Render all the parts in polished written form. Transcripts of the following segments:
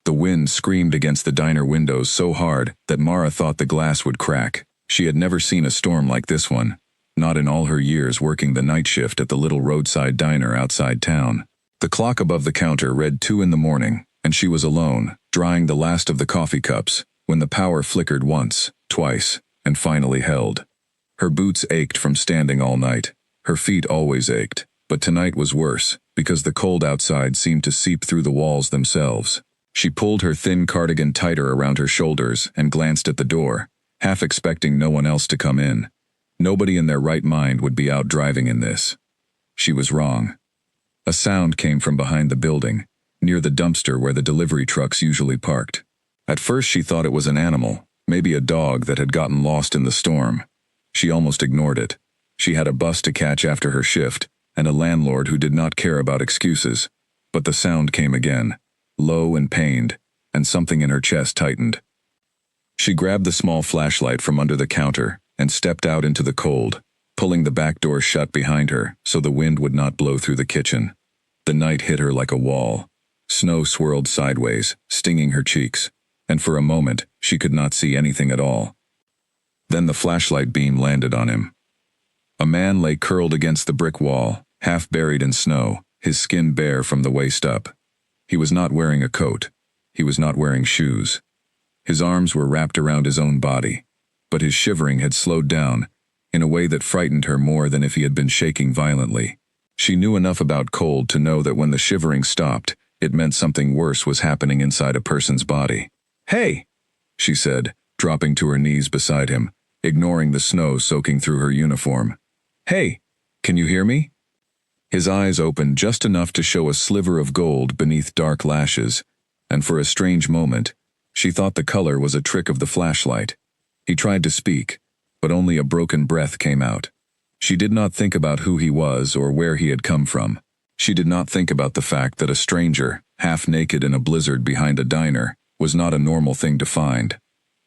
The wind screamed against the diner windows so hard that Mara thought the glass would crack. She had never seen a storm like this one, not in all her years working the night shift at the little roadside diner outside town. The clock above the counter read 2 in the morning, and she was alone, drying the last of the coffee cups, when the power flickered once, twice, and finally held. Her boots ached from standing all night. Her feet always ached, but tonight was worse, because the cold outside seemed to seep through the walls themselves. She pulled her thin cardigan tighter around her shoulders and glanced at the door, half expecting no one else to come in. Nobody in their right mind would be out driving in this. She was wrong. A sound came from behind the building, near the dumpster where the delivery trucks usually parked. At first she thought it was an animal, maybe a dog that had gotten lost in the storm. She almost ignored it. She had a bus to catch after her shift, and a landlord who did not care about excuses. But the sound came again, low and pained, and something in her chest tightened. She grabbed the small flashlight from under the counter and stepped out into the cold, pulling the back door shut behind her so the wind would not blow through the kitchen. The night hit her like a wall. Snow swirled sideways, stinging her cheeks, and for a moment she could not see anything at all. Then the flashlight beam landed on him. A man lay curled against the brick wall, half buried in snow, his skin bare from the waist up. He was not wearing a coat. He was not wearing shoes. His arms were wrapped around his own body, but his shivering had slowed down in a way that frightened her more than if he had been shaking violently. She knew enough about cold to know that when the shivering stopped, it meant something worse was happening inside a person's body. "Hey," she said, dropping to her knees beside him, ignoring the snow soaking through her uniform. "Hey, can you hear me?" His eyes opened just enough to show a sliver of gold beneath dark lashes, and for a strange moment, she thought the color was a trick of the flashlight. He tried to speak, but only a broken breath came out. She did not think about who he was or where he had come from. She did not think about the fact that a stranger, half naked in a blizzard behind a diner, was not a normal thing to find.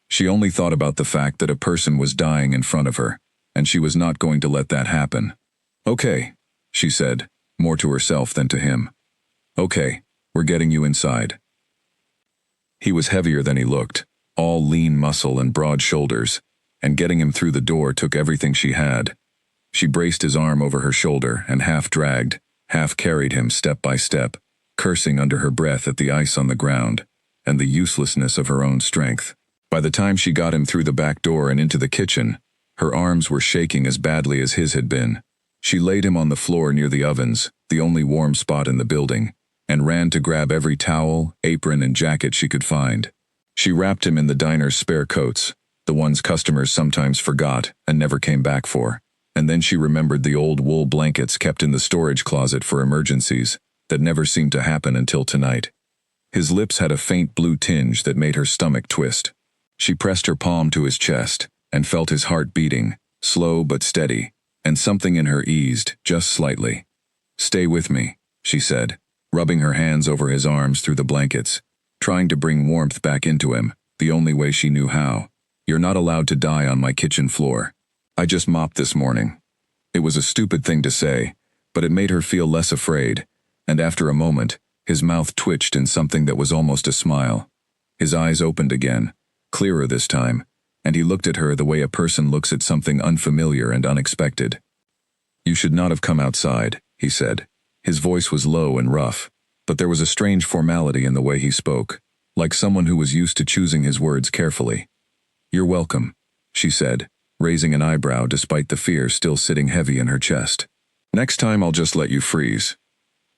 She only thought about the fact that a person was dying in front of her, and she was not going to let that happen. "Okay," she said, more to herself than to him. "Okay, we're getting you inside." He was heavier than he looked, all lean muscle and broad shoulders, and getting him through the door took everything she had. She braced his arm over her shoulder and half dragged, half carried him step by step, cursing under her breath at the ice on the ground, and the uselessness of her own strength. By the time she got him through the back door and into the kitchen, her arms were shaking as badly as his had been. She laid him on the floor near the ovens, the only warm spot in the building, and ran to grab every towel, apron, and jacket she could find. She wrapped him in the diner's spare coats, the ones customers sometimes forgot and never came back for, and then she remembered the old wool blankets kept in the storage closet for emergencies that never seemed to happen until tonight. His lips had a faint blue tinge that made her stomach twist. She pressed her palm to his chest and felt his heart beating, slow but steady, and something in her eased, just slightly. "Stay with me," she said, rubbing her hands over his arms through the blankets, trying to bring warmth back into him, the only way she knew how. "You're not allowed to die on my kitchen floor. I just mopped this morning." It was a stupid thing to say, but it made her feel less afraid, and after a moment, his mouth twitched in something that was almost a smile. His eyes opened again, clearer this time, and he looked at her the way a person looks at something unfamiliar and unexpected. "You should not have come outside," he said. His voice was low and rough, but there was a strange formality in the way he spoke, like someone who was used to choosing his words carefully. "You're welcome," she said, raising an eyebrow despite the fear still sitting heavy in her chest. "Next time I'll just let you freeze."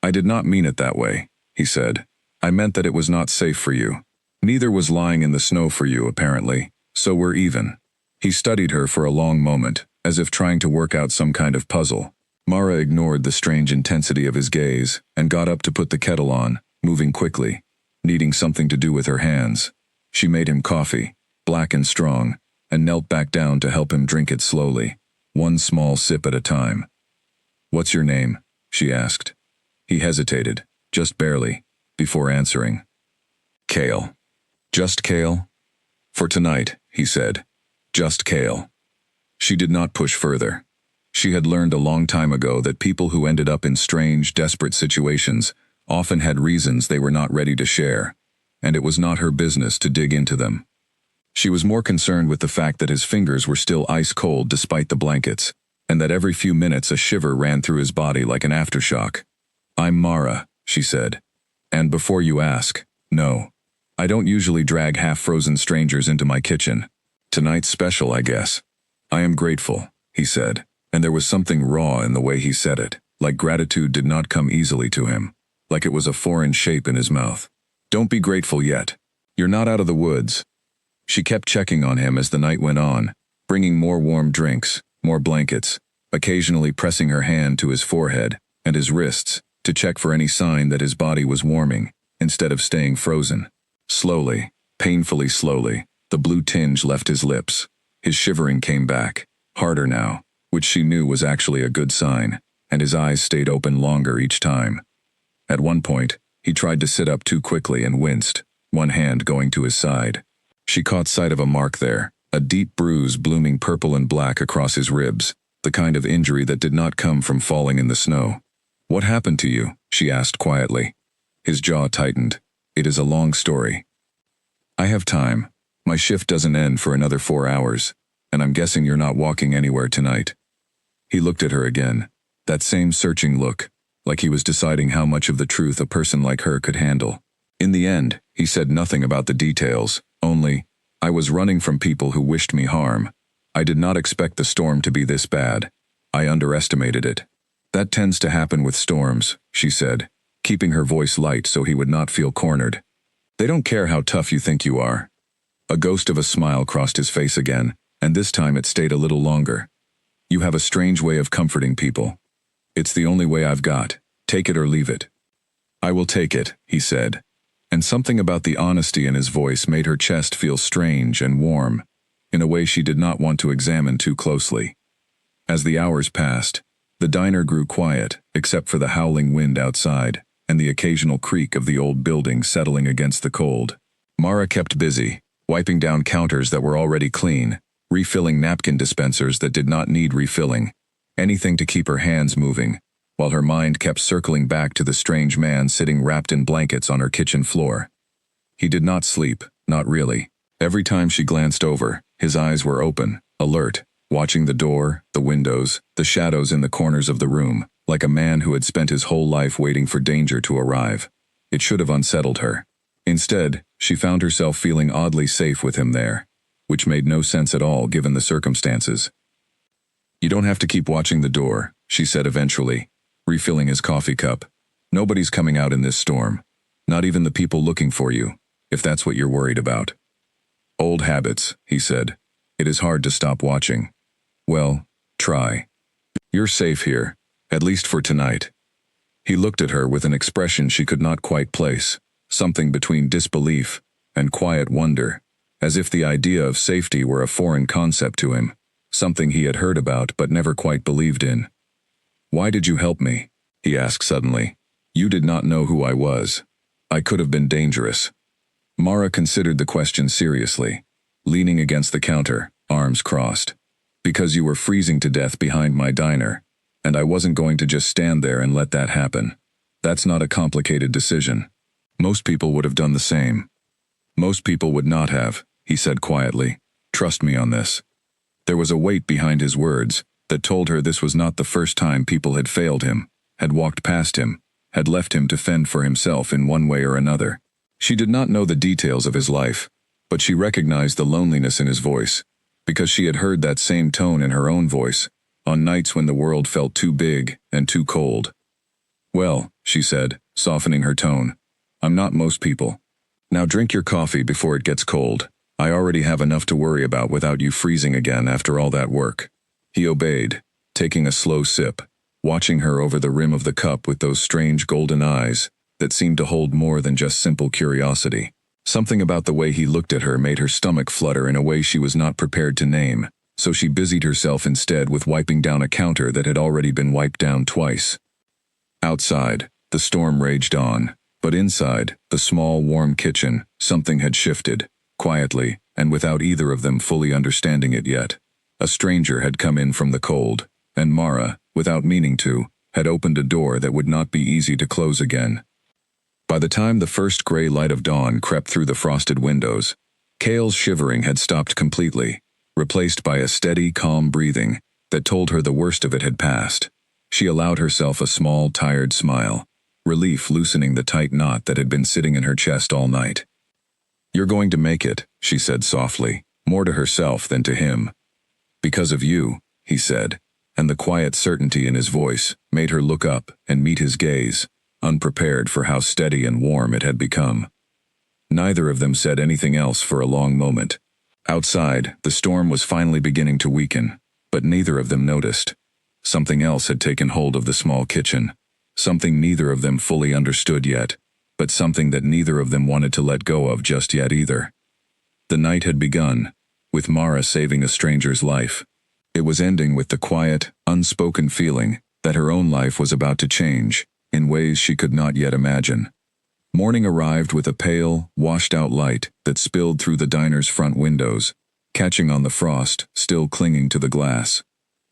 "I did not mean it that way," he said. "I meant that it was not safe for you. Neither was lying in the snow for you, apparently, so we're even." He studied her for a long moment, as if trying to work out some kind of puzzle. Mara ignored the strange intensity of his gaze and got up to put the kettle on, moving quickly, needing something to do with her hands. She made him coffee, black and strong, and knelt back down to help him drink it slowly, one small sip at a time. "What's your name?" she asked. He hesitated, just barely, before answering. "Kale." "Just Kale?" "For tonight," he said. "Just Kale." She did not push further. She had learned a long time ago that people who ended up in strange, desperate situations often had reasons they were not ready to share. and it was not her business to dig into them. She was more concerned with the fact that his fingers were still ice cold despite the blankets, and that every few minutes a shiver ran through his body like an aftershock. "I'm Mara," she said. "And before you ask, no. I don't usually drag half-frozen strangers into my kitchen. Tonight's special, I guess." "I am grateful," he said, and there was something raw in the way he said it, like gratitude did not come easily to him, like it was a foreign shape in his mouth. "Don't be grateful yet. You're not out of the woods." She kept checking on him as the night went on, bringing more warm drinks, more blankets, occasionally pressing her hand to his forehead and his wrists to check for any sign that his body was warming, instead of staying frozen. Slowly, painfully slowly, the blue tinge left his lips. His shivering came back, harder now, which she knew was actually a good sign, and his eyes stayed open longer each time. At one point, he tried to sit up too quickly and winced, one hand going to his side. She caught sight of a mark there, a deep bruise blooming purple and black across his ribs, the kind of injury that did not come from falling in the snow. "What happened to you?" she asked quietly. His jaw tightened. "It is a long story." "I have time. My shift doesn't end for another 4 hours, and I'm guessing you're not walking anywhere tonight." He looked at her again, that same searching look, like he was deciding how much of the truth a person like her could handle. In the end, he said nothing about the details, only, "I was running from people who wished me harm. I did not expect the storm to be this bad. I underestimated it." "That tends to happen with storms," she said, keeping her voice light so he would not feel cornered. "They don't care how tough you think you are." A ghost of a smile crossed his face again, and this time it stayed a little longer. "You have a strange way of comforting people. It's the only way I've got. Take it or leave it." "I will take it," he said, and something about the honesty in his voice made her chest feel strange and warm, in a way she did not want to examine too closely. As the hours passed, the diner grew quiet, except for the howling wind outside, and the occasional creak of the old building settling against the cold. Mara kept busy, wiping down counters that were already clean, refilling napkin dispensers that did not need refilling, anything to keep her hands moving, while her mind kept circling back to the strange man sitting wrapped in blankets on her kitchen floor. He did not sleep, not really. Every time she glanced over, his eyes were open, alert, watching the door, the windows, the shadows in the corners of the room, like a man who had spent his whole life waiting for danger to arrive. It should have unsettled her. Instead, she found herself feeling oddly safe with him there, which made no sense at all given the circumstances. "You don't have to keep watching the door," she said eventually, refilling his coffee cup. "Nobody's coming out in this storm. Not even the people looking for you, if that's what you're worried about." "Old habits," he said. "It is hard to stop watching." "Well, try. You're safe here, at least for tonight." He looked at her with an expression she could not quite place, something between disbelief and quiet wonder, as if the idea of safety were a foreign concept to him, something he had heard about but never quite believed in. "Why did you help me?" he asked suddenly. "You did not know who I was. I could have been dangerous." Mara considered the question seriously, leaning against the counter, arms crossed. "Because you were freezing to death behind my diner, and I wasn't going to just stand there and let that happen. That's not a complicated decision. Most people would have done the same." "Most people would not have," he said quietly. "Trust me on this." There was a weight behind his words that told her this was not the first time people had failed him, had walked past him, had left him to fend for himself in one way or another. She did not know the details of his life, but she recognized the loneliness in his voice, because she had heard that same tone in her own voice, on nights when the world felt too big and too cold. "Well," she said, softening her tone, "I'm not most people. Now drink your coffee before it gets cold. I already have enough to worry about without you freezing again after all that work." He obeyed, taking a slow sip, watching her over the rim of the cup with those strange golden eyes that seemed to hold more than just simple curiosity. Something about the way he looked at her made her stomach flutter in a way she was not prepared to name, so she busied herself instead with wiping down a counter that had already been wiped down twice. Outside, the storm raged on, but inside, the small, warm kitchen, something had shifted, quietly, and without either of them fully understanding it yet. A stranger had come in from the cold, and Mara, without meaning to, had opened a door that would not be easy to close again. By the time the first gray light of dawn crept through the frosted windows, Kale's shivering had stopped completely, replaced by a steady, calm breathing that told her the worst of it had passed. She allowed herself a small, tired smile, relief loosening the tight knot that had been sitting in her chest all night. "You're going to make it," she said softly, more to herself than to him. "Because of you," he said, and the quiet certainty in his voice made her look up and meet his gaze, unprepared for how steady and warm it had become. Neither of them said anything else for a long moment. Outside, the storm was finally beginning to weaken, but neither of them noticed. Something else had taken hold of the small kitchen, something neither of them fully understood yet, but something that neither of them wanted to let go of just yet either. The night had begun, with Mara saving a stranger's life. It was ending with the quiet, unspoken feeling that her own life was about to change, in ways she could not yet imagine. Morning arrived with a pale, washed-out light that spilled through the diner's front windows, catching on the frost still clinging to the glass.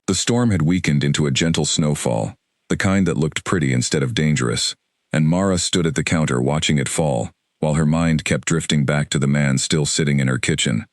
The storm had weakened into a gentle snowfall, the kind that looked pretty instead of dangerous, and Mara stood at the counter watching it fall, while her mind kept drifting back to the man still sitting in her kitchen.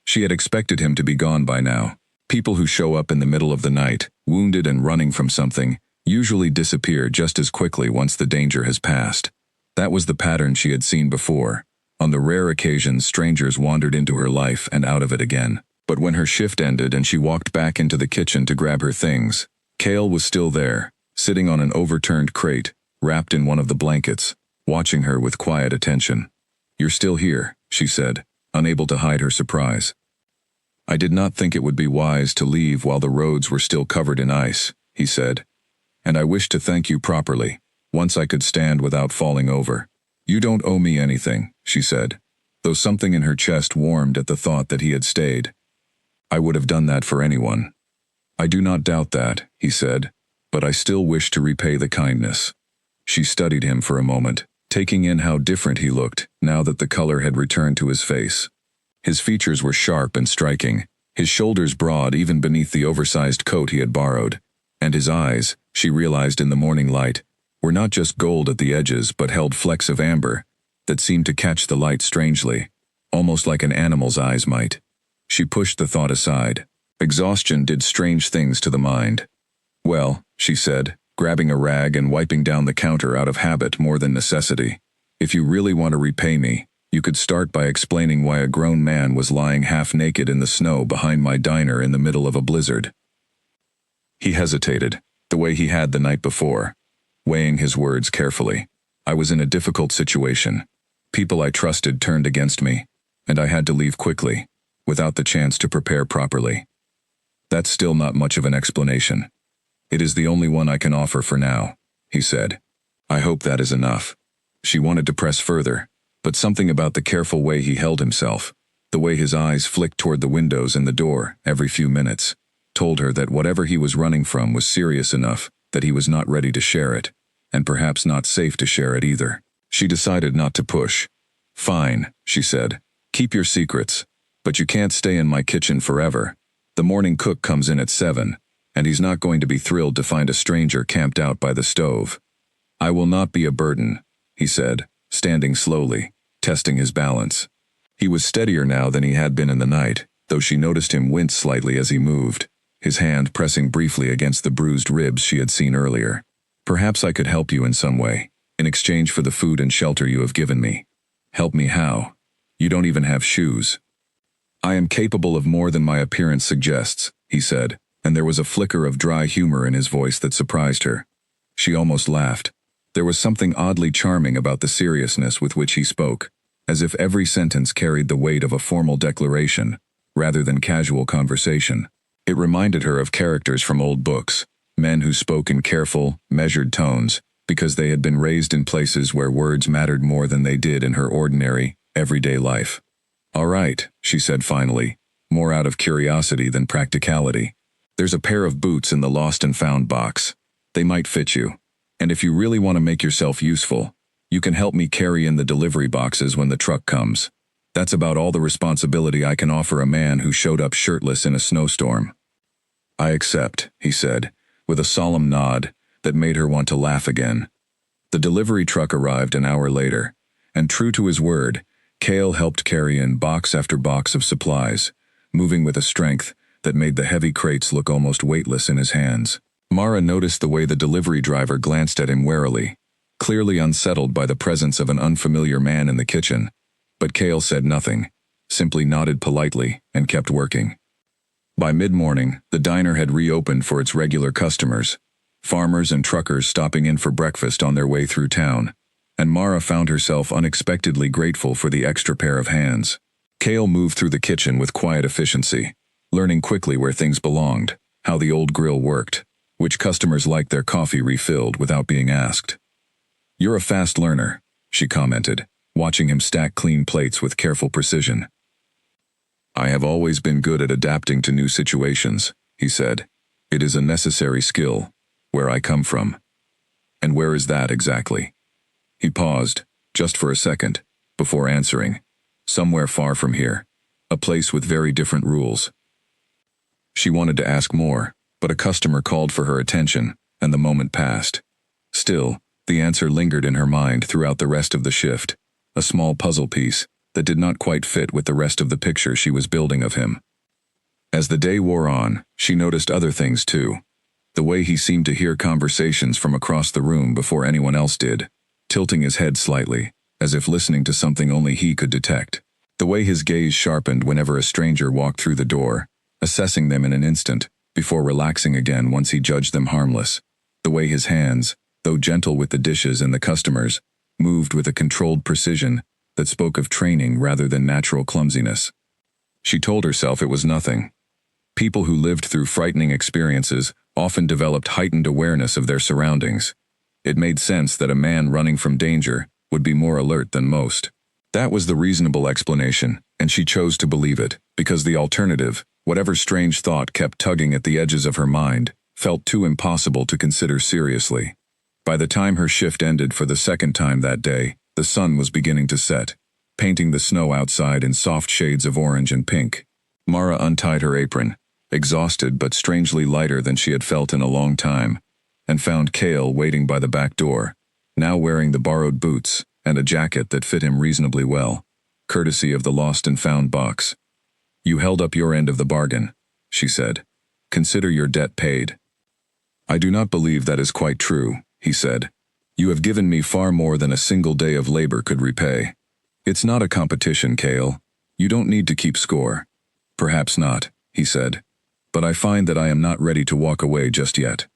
She had expected him to be gone by now. People who show up in the middle of the night, wounded and running from something, usually disappear just as quickly once the danger has passed. That was the pattern she had seen before. On the rare occasions strangers wandered into her life and out of it again. But when her shift ended and she walked back into the kitchen to grab her things, Kale was still there, sitting on an overturned crate, wrapped in one of the blankets, watching her with quiet attention. "You're still here," she said, unable to hide her surprise. "I did not think it would be wise to leave while the roads were still covered in ice," he said. "And I wish to thank you properly, once I could stand without falling over." "You don't owe me anything," she said, though something in her chest warmed at the thought that he had stayed. "I would have done that for anyone." "I do not doubt that," he said, "but I still wish to repay the kindness." She studied him for a moment, taking in how different he looked now that the color had returned to his face. His features were sharp and striking, his shoulders broad even beneath the oversized coat he had borrowed, and his eyes, she realized in the morning light, were not just gold at the edges but held flecks of amber that seemed to catch the light strangely, almost like an animal's eyes might. She pushed the thought aside. Exhaustion did strange things to the mind. "Well," she said, grabbing a rag and wiping down the counter out of habit more than necessity, "if you really want to repay me, you could start by explaining why a grown man was lying half-naked in the snow behind my diner in the middle of a blizzard." He hesitated, the way he had the night before, weighing his words carefully. "I was in a difficult situation. People I trusted turned against me, and I had to leave quickly, without the chance to prepare properly." "That's still not much of an explanation." "It is the only one I can offer for now," he said. "I hope that is enough." She wanted to press further, but something about the careful way he held himself, the way his eyes flicked toward the windows and the door every few minutes, told her that whatever he was running from was serious enough that he was not ready to share it, and perhaps not safe to share it either. She decided not to push. "Fine," she said. "Keep your secrets, but you can't stay in my kitchen forever. The morning cook comes in at 7, and he's not going to be thrilled to find a stranger camped out by the stove." "I will not be a burden," he said, standing slowly, testing his balance. He was steadier now than he had been in the night, though she noticed him wince slightly as he moved, his hand pressing briefly against the bruised ribs she had seen earlier. "Perhaps I could help you in some way, in exchange for the food and shelter you have given me." "Help me how? You don't even have shoes." "I am capable of more than my appearance suggests," he said, and there was a flicker of dry humor in his voice that surprised her. She almost laughed. There was something oddly charming about the seriousness with which he spoke, as if every sentence carried the weight of a formal declaration, rather than casual conversation. It reminded her of characters from old books, men who spoke in careful, measured tones, because they had been raised in places where words mattered more than they did in her ordinary, everyday life. "All right," she said finally, more out of curiosity than practicality. "There's a pair of boots in the lost and found box. They might fit you. And if you really want to make yourself useful, you can help me carry in the delivery boxes when the truck comes. That's about all the responsibility I can offer a man who showed up shirtless in a snowstorm." "I accept," he said, with a solemn nod that made her want to laugh again. The delivery truck arrived an hour later, and true to his word, Cale helped carry in box after box of supplies, moving with a strength that made the heavy crates look almost weightless in his hands. Mara noticed the way the delivery driver glanced at him warily, clearly unsettled by the presence of an unfamiliar man in the kitchen. But Cale said nothing, simply nodded politely and kept working. By mid-morning, the diner had reopened for its regular customers, farmers and truckers stopping in for breakfast on their way through town, and Mara found herself unexpectedly grateful for the extra pair of hands. Cale moved through the kitchen with quiet efficiency, learning quickly where things belonged, how the old grill worked, which customers liked their coffee refilled without being asked. "You're a fast learner," she commented, watching him stack clean plates with careful precision. "I have always been good at adapting to new situations," he said. "It is a necessary skill, where I come from." "And where is that exactly?" He paused, just for a second, before answering. "Somewhere far from here. A place with very different rules." She wanted to ask more, but a customer called for her attention, and the moment passed. Still, the answer lingered in her mind throughout the rest of the shift, a small puzzle piece that did not quite fit with the rest of the picture she was building of him. As the day wore on, she noticed other things too. The way he seemed to hear conversations from across the room before anyone else did, tilting his head slightly, as if listening to something only he could detect. The way his gaze sharpened whenever a stranger walked through the door, assessing them in an instant, before relaxing again once he judged them harmless. The way his hands, though gentle with the dishes and the customers, moved with a controlled precision that spoke of training rather than natural clumsiness. She told herself it was nothing. People who lived through frightening experiences often developed heightened awareness of their surroundings. It made sense that a man running from danger would be more alert than most. That was the reasonable explanation, and she chose to believe it, because the alternative, whatever strange thought kept tugging at the edges of her mind, felt too impossible to consider seriously. By the time her shift ended for the second time that day, the sun was beginning to set, painting the snow outside in soft shades of orange and pink. Mara untied her apron, exhausted but strangely lighter than she had felt in a long time, and found Cale waiting by the back door, now wearing the borrowed boots and a jacket that fit him reasonably well, courtesy of the lost and found box. "You held up your end of the bargain," she said. "Consider your debt paid." "I do not believe that is quite true," he said. "You have given me far more than a single day of labor could repay. It's not a competition, Cale. You don't need to keep score." "Perhaps not," he said. "But I find that I am not ready to walk away just yet."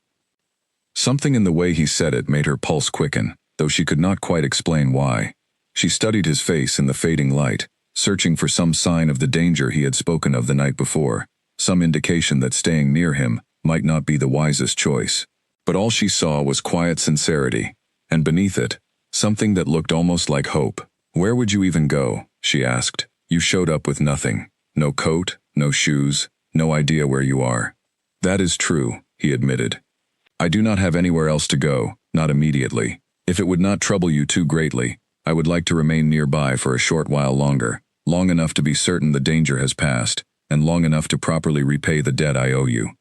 Something in the way he said it made her pulse quicken, though she could not quite explain why. She studied his face in the fading light, searching for some sign of the danger he had spoken of the night before, some indication that staying near him might not be the wisest choice. But all she saw was quiet sincerity, and beneath it, something that looked almost like hope. "Where would you even go?" she asked. "You showed up with nothing. No coat, no shoes, no idea where you are." "That is true," he admitted. "I do not have anywhere else to go, not immediately. If it would not trouble you too greatly, I would like to remain nearby for a short while longer, long enough to be certain the danger has passed, and long enough to properly repay the debt I owe you."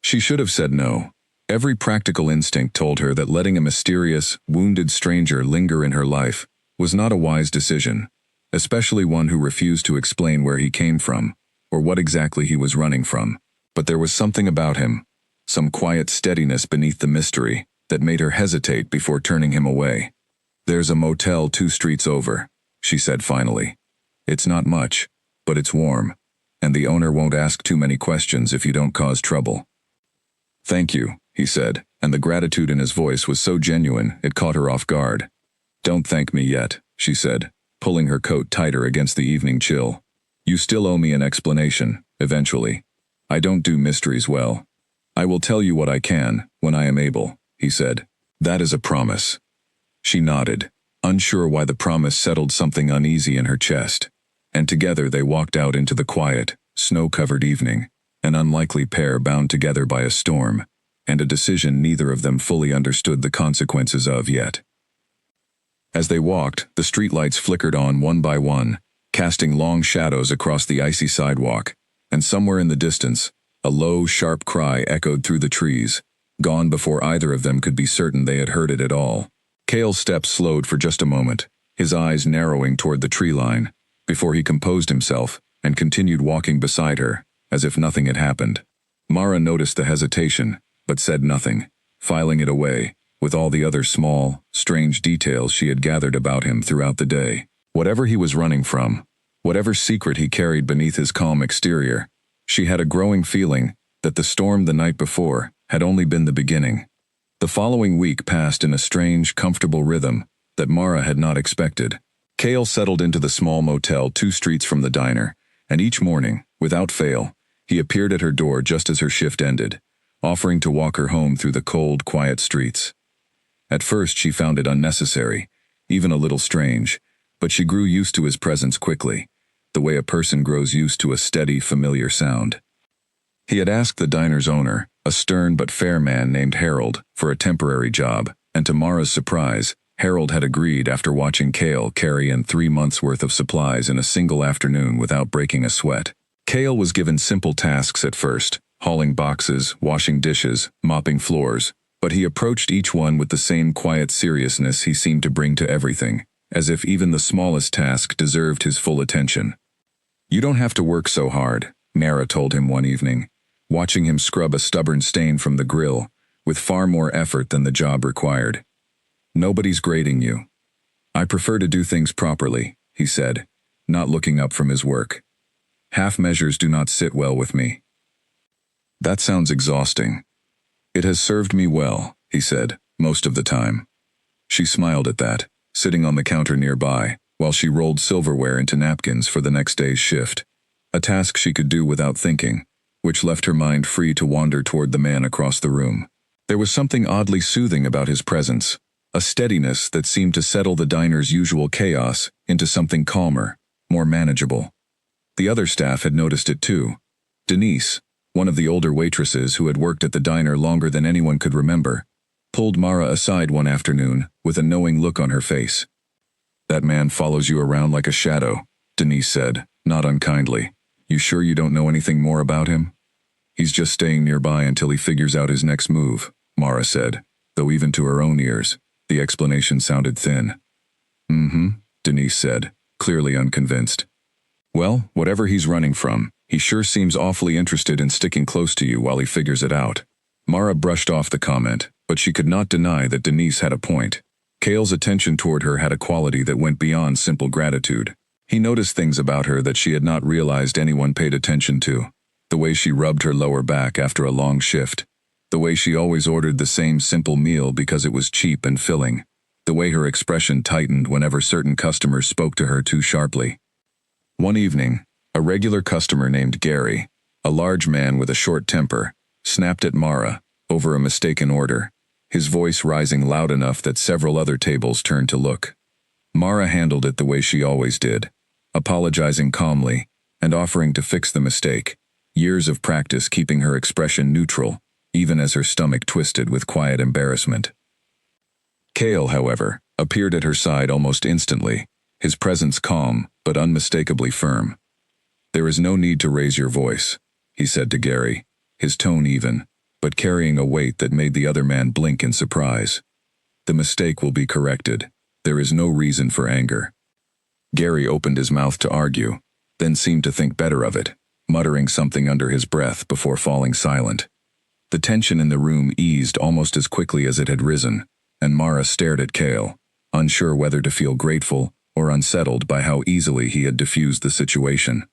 She should have said no. Every practical instinct told her that letting a mysterious, wounded stranger linger in her life was not a wise decision, especially one who refused to explain where he came from, or what exactly he was running from. But there was something about him, some quiet steadiness beneath the mystery, that made her hesitate before turning him away. "There's a motel 2 streets over," she said finally. "It's not much, but it's warm, and the owner won't ask too many questions if you don't cause trouble." "Thank you," he said, and the gratitude in his voice was so genuine it caught her off guard. "Don't thank me yet," she said, pulling her coat tighter against the evening chill. "You still owe me an explanation, eventually. I don't do mysteries well. I will tell you what I can, when I am able," he said. "That is a promise." She nodded, unsure why the promise settled something uneasy in her chest, and together they walked out into the quiet, snow-covered evening, an unlikely pair bound together by a storm, and a decision neither of them fully understood the consequences of yet. As they walked, the streetlights flickered on one by one, casting long shadows across the icy sidewalk, and somewhere in the distance, a low, sharp cry echoed through the trees, gone before either of them could be certain they had heard it at all. Kale's steps slowed for just a moment, his eyes narrowing toward the tree line, before he composed himself and continued walking beside her, as if nothing had happened. Mara noticed the hesitation, but said nothing, filing it away, with all the other small, strange details she had gathered about him throughout the day. Whatever he was running from, whatever secret he carried beneath his calm exterior, she had a growing feeling that the storm the night before had only been the beginning. The following week passed in a strange, comfortable rhythm that Mara had not expected. Kale settled into the small motel 2 streets from the diner, and each morning, without fail, he appeared at her door just as her shift ended, offering to walk her home through the cold, quiet streets. At first she found it unnecessary, even a little strange, but she grew used to his presence quickly, the way a person grows used to a steady, familiar sound. He had asked the diner's owner, a stern but fair man named Harold, for a temporary job, and to Mara's surprise, Harold had agreed after watching Kale carry in 3 months' worth of supplies in a single afternoon without breaking a sweat. Kale was given simple tasks at first, hauling boxes, washing dishes, mopping floors, but he approached each one with the same quiet seriousness he seemed to bring to everything, as if even the smallest task deserved his full attention. "You don't have to work so hard," Mara told him one evening, watching him scrub a stubborn stain from the grill, with far more effort than the job required. "Nobody's grading you." "I prefer to do things properly," he said, not looking up from his work. "Half measures do not sit well with me." "That sounds exhausting." "It has served me well," he said, "most of the time." She smiled at that, sitting on the counter nearby, while she rolled silverware into napkins for the next day's shift, a task she could do without thinking, which left her mind free to wander toward the man across the room. There was something oddly soothing about his presence, a steadiness that seemed to settle the diner's usual chaos into something calmer, more manageable. The other staff had noticed it too. Denise, one of the older waitresses who had worked at the diner longer than anyone could remember, pulled Mara aside one afternoon with a knowing look on her face. "That man follows you around like a shadow," Denise said, not unkindly. "You sure you don't know anything more about him?" "He's just staying nearby until he figures out his next move," Mara said, though even to her own ears, the explanation sounded thin. Denise said, clearly unconvinced. "Well, whatever he's running from, he sure seems awfully interested in sticking close to you while he figures it out." Mara brushed off the comment, but she could not deny that Denise had a point. Kale's attention toward her had a quality that went beyond simple gratitude. He noticed things about her that she had not realized anyone paid attention to. The way she rubbed her lower back after a long shift. The way she always ordered the same simple meal because it was cheap and filling. The way her expression tightened whenever certain customers spoke to her too sharply. One evening, a regular customer named Gary, a large man with a short temper, snapped at Mara over a mistaken order, his voice rising loud enough that several other tables turned to look. Mara handled it the way she always did, apologizing calmly and offering to fix the mistake, years of practice keeping her expression neutral, even as her stomach twisted with quiet embarrassment. Kale, however, appeared at her side almost instantly, his presence calm but unmistakably firm. "There is no need to raise your voice," he said to Gary, his tone even, but carrying a weight that made the other man blink in surprise. "The mistake will be corrected. There is no reason for anger." Gary opened his mouth to argue, then seemed to think better of it, muttering something under his breath before falling silent. The tension in the room eased almost as quickly as it had risen, and Mara stared at Kale, unsure whether to feel grateful or unsettled by how easily he had diffused the situation.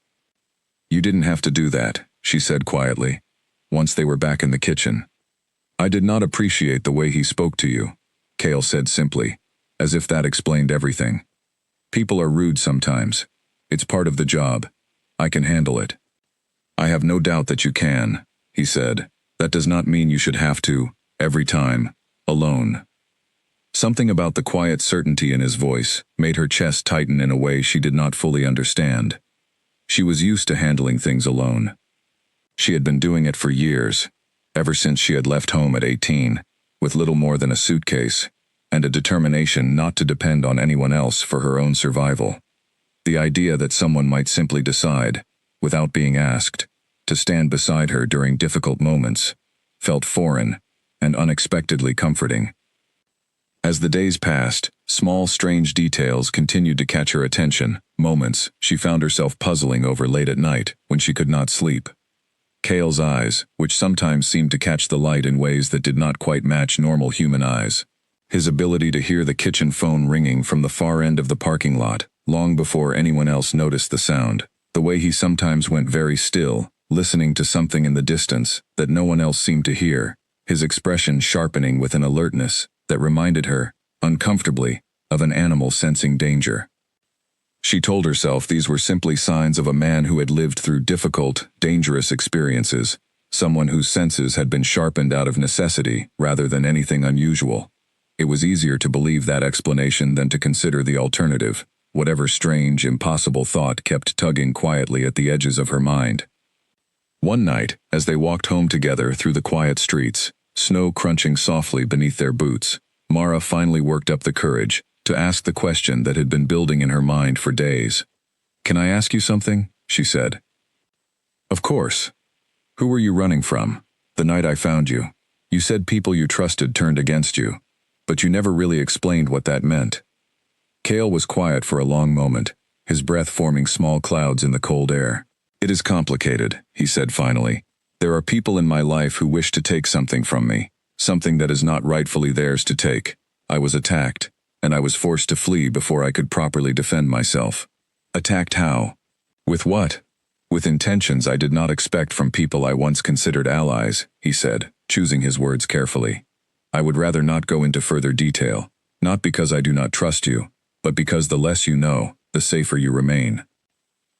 "You didn't have to do that," she said quietly, once they were back in the kitchen. "I did not appreciate the way he spoke to you," Kale said simply, as if that explained everything. "People are rude sometimes. It's part of the job. I can handle it." "I have no doubt that you can," he said. "That does not mean you should have to, every time, alone." Something about the quiet certainty in his voice made her chest tighten in a way she did not fully understand. She was used to handling things alone. She had been doing it for years, ever since she had left home at 18, with little more than a suitcase, and a determination not to depend on anyone else for her own survival. The idea that someone might simply decide, without being asked, to stand beside her during difficult moments, felt foreign and unexpectedly comforting. As the days passed, small strange details continued to catch her attention, moments she found herself puzzling over late at night when she could not sleep. Cale's eyes, which sometimes seemed to catch the light in ways that did not quite match normal human eyes. His ability to hear the kitchen phone ringing from the far end of the parking lot, long before anyone else noticed the sound. The way he sometimes went very still, listening to something in the distance that no one else seemed to hear, his expression sharpening with an alertness that reminded her, uncomfortably, of an animal sensing danger. She told herself these were simply signs of a man who had lived through difficult, dangerous experiences, someone whose senses had been sharpened out of necessity rather than anything unusual. It was easier to believe that explanation than to consider the alternative, whatever strange, impossible thought kept tugging quietly at the edges of her mind. One night, as they walked home together through the quiet streets, snow crunching softly beneath their boots, Mara finally worked up the courage to ask the question that had been building in her mind for days. "Can I ask you something?" she said. "Of course. Who were you running from? The night I found you. You said people you trusted turned against you, but you never really explained what that meant." Cale was quiet for a long moment, his breath forming small clouds in the cold air. "It is complicated," he said finally. "There are people in my life who wish to take something from me, something that is not rightfully theirs to take. I was attacked, and I was forced to flee before I could properly defend myself." "Attacked how? With what?" "With intentions I did not expect from people I once considered allies," he said, choosing his words carefully. "I would rather not go into further detail, not because I do not trust you, but because the less you know, the safer you remain."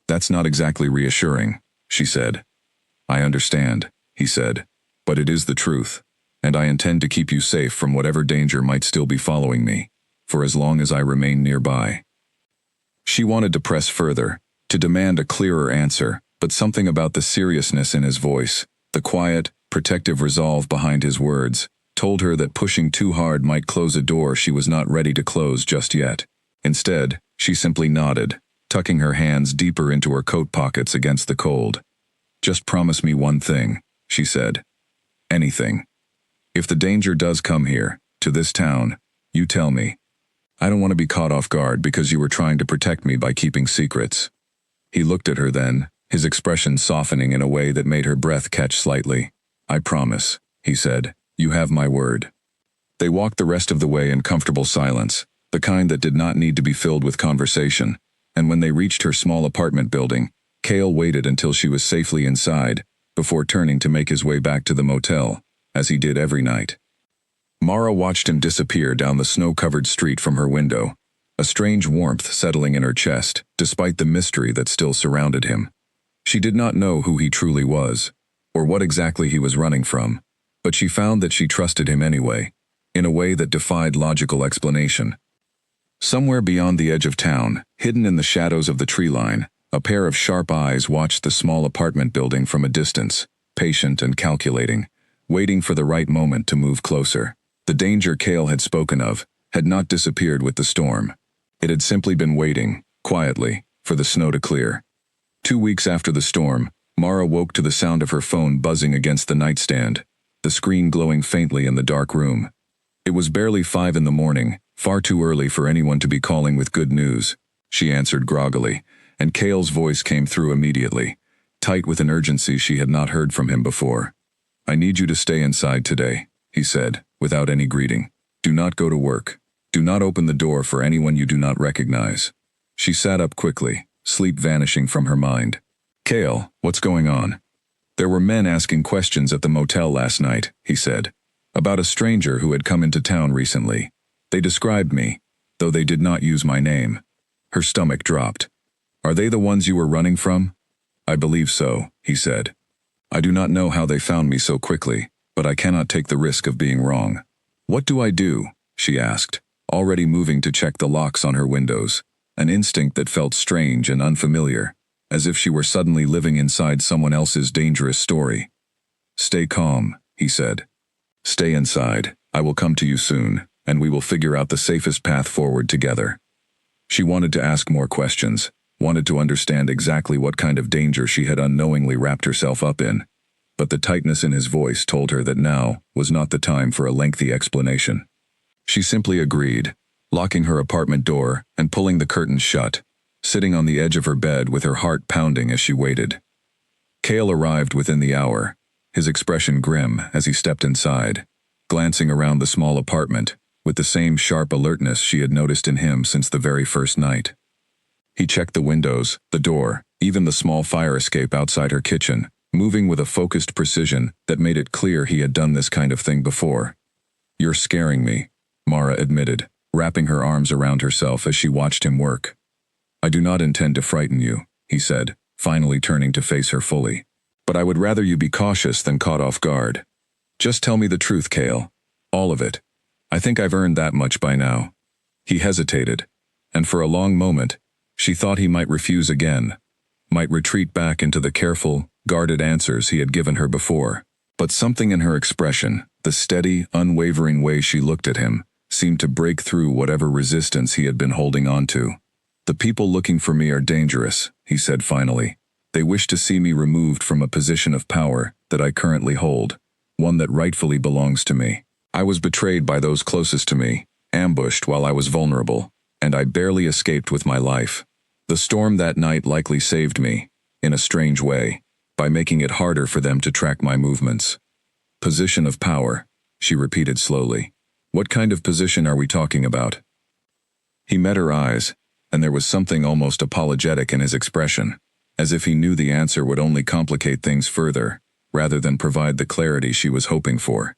"That's not exactly reassuring," she said. "I understand," he said, "but it is the truth, and I intend to keep you safe from whatever danger might still be following me, for as long as I remain nearby." She wanted to press further, to demand a clearer answer, but something about the seriousness in his voice, the quiet, protective resolve behind his words, told her that pushing too hard might close a door she was not ready to close just yet. Instead, she simply nodded, tucking her hands deeper into her coat pockets against the cold. "Just promise me one thing," she said. "Anything. If the danger does come here, to this town, you tell me. I don't want to be caught off guard because you were trying to protect me by keeping secrets." He looked at her then, his expression softening in a way that made her breath catch slightly. "I promise," he said. "You have my word." They walked the rest of the way in comfortable silence, the kind that did not need to be filled with conversation, and when they reached her small apartment building, Cale waited until she was safely inside, before turning to make his way back to the motel, as he did every night. Mara watched him disappear down the snow-covered street from her window, a strange warmth settling in her chest, despite the mystery that still surrounded him. She did not know who he truly was, or what exactly he was running from, but she found that she trusted him anyway, in a way that defied logical explanation. Somewhere beyond the edge of town, hidden in the shadows of the tree line, a pair of sharp eyes watched the small apartment building from a distance, patient and calculating, waiting for the right moment to move closer. The danger Cale had spoken of had not disappeared with the storm. It had simply been waiting, quietly, for the snow to clear. 2 weeks after the storm, Mara woke to the sound of her phone buzzing against the nightstand, the screen glowing faintly in the dark room. It was barely 5 in the morning, far too early for anyone to be calling with good news. She answered groggily, and Cale's voice came through immediately, tight with an urgency she had not heard from him before. "I need you to stay inside today," he said, without any greeting. "Do not go to work. Do not open the door for anyone you do not recognize." She sat up quickly, sleep vanishing from her mind. "Cale, what's going on?" "There were men asking questions at the motel last night," he said, "about a stranger who had come into town recently. They described me, though they did not use my name." Her stomach dropped. "Are they the ones you were running from?" "I believe so," he said. "I do not know how they found me so quickly, but I cannot take the risk of being wrong." "What do I do?" she asked, already moving to check the locks on her windows, an instinct that felt strange and unfamiliar, as if she were suddenly living inside someone else's dangerous story. "Stay calm," he said. "Stay inside. I will come to you soon, and we will figure out the safest path forward together." She wanted to ask more questions, wanted to understand exactly what kind of danger she had unknowingly wrapped herself up in, but the tightness in his voice told her that now was not the time for a lengthy explanation. She simply agreed, locking her apartment door and pulling the curtains shut, sitting on the edge of her bed with her heart pounding as she waited. Cale arrived within the hour, his expression grim as he stepped inside, glancing around the small apartment with the same sharp alertness she had noticed in him since the very first night. He checked the windows, the door, even the small fire escape outside her kitchen, moving with a focused precision that made it clear he had done this kind of thing before. "You're scaring me," Mara admitted, wrapping her arms around herself as she watched him work. "I do not intend to frighten you," he said, finally turning to face her fully. "But I would rather you be cautious than caught off guard. Just tell me the truth, Cale. All of it. I think I've earned that much by now." He hesitated, and for a long moment, she thought he might refuse again, might retreat back into the careful, guarded answers he had given her before. But something in her expression, the steady, unwavering way she looked at him, seemed to break through whatever resistance he had been holding on to. "The people looking for me are dangerous," he said finally. "They wish to see me removed from a position of power that I currently hold, one that rightfully belongs to me. I was betrayed by those closest to me, ambushed while I was vulnerable, and I barely escaped with my life. The storm that night likely saved me, in a strange way, by making it harder for them to track my movements." "Position of power," she repeated slowly. "What kind of position are we talking about?" He met her eyes, and there was something almost apologetic in his expression, as if he knew the answer would only complicate things further, rather than provide the clarity she was hoping for.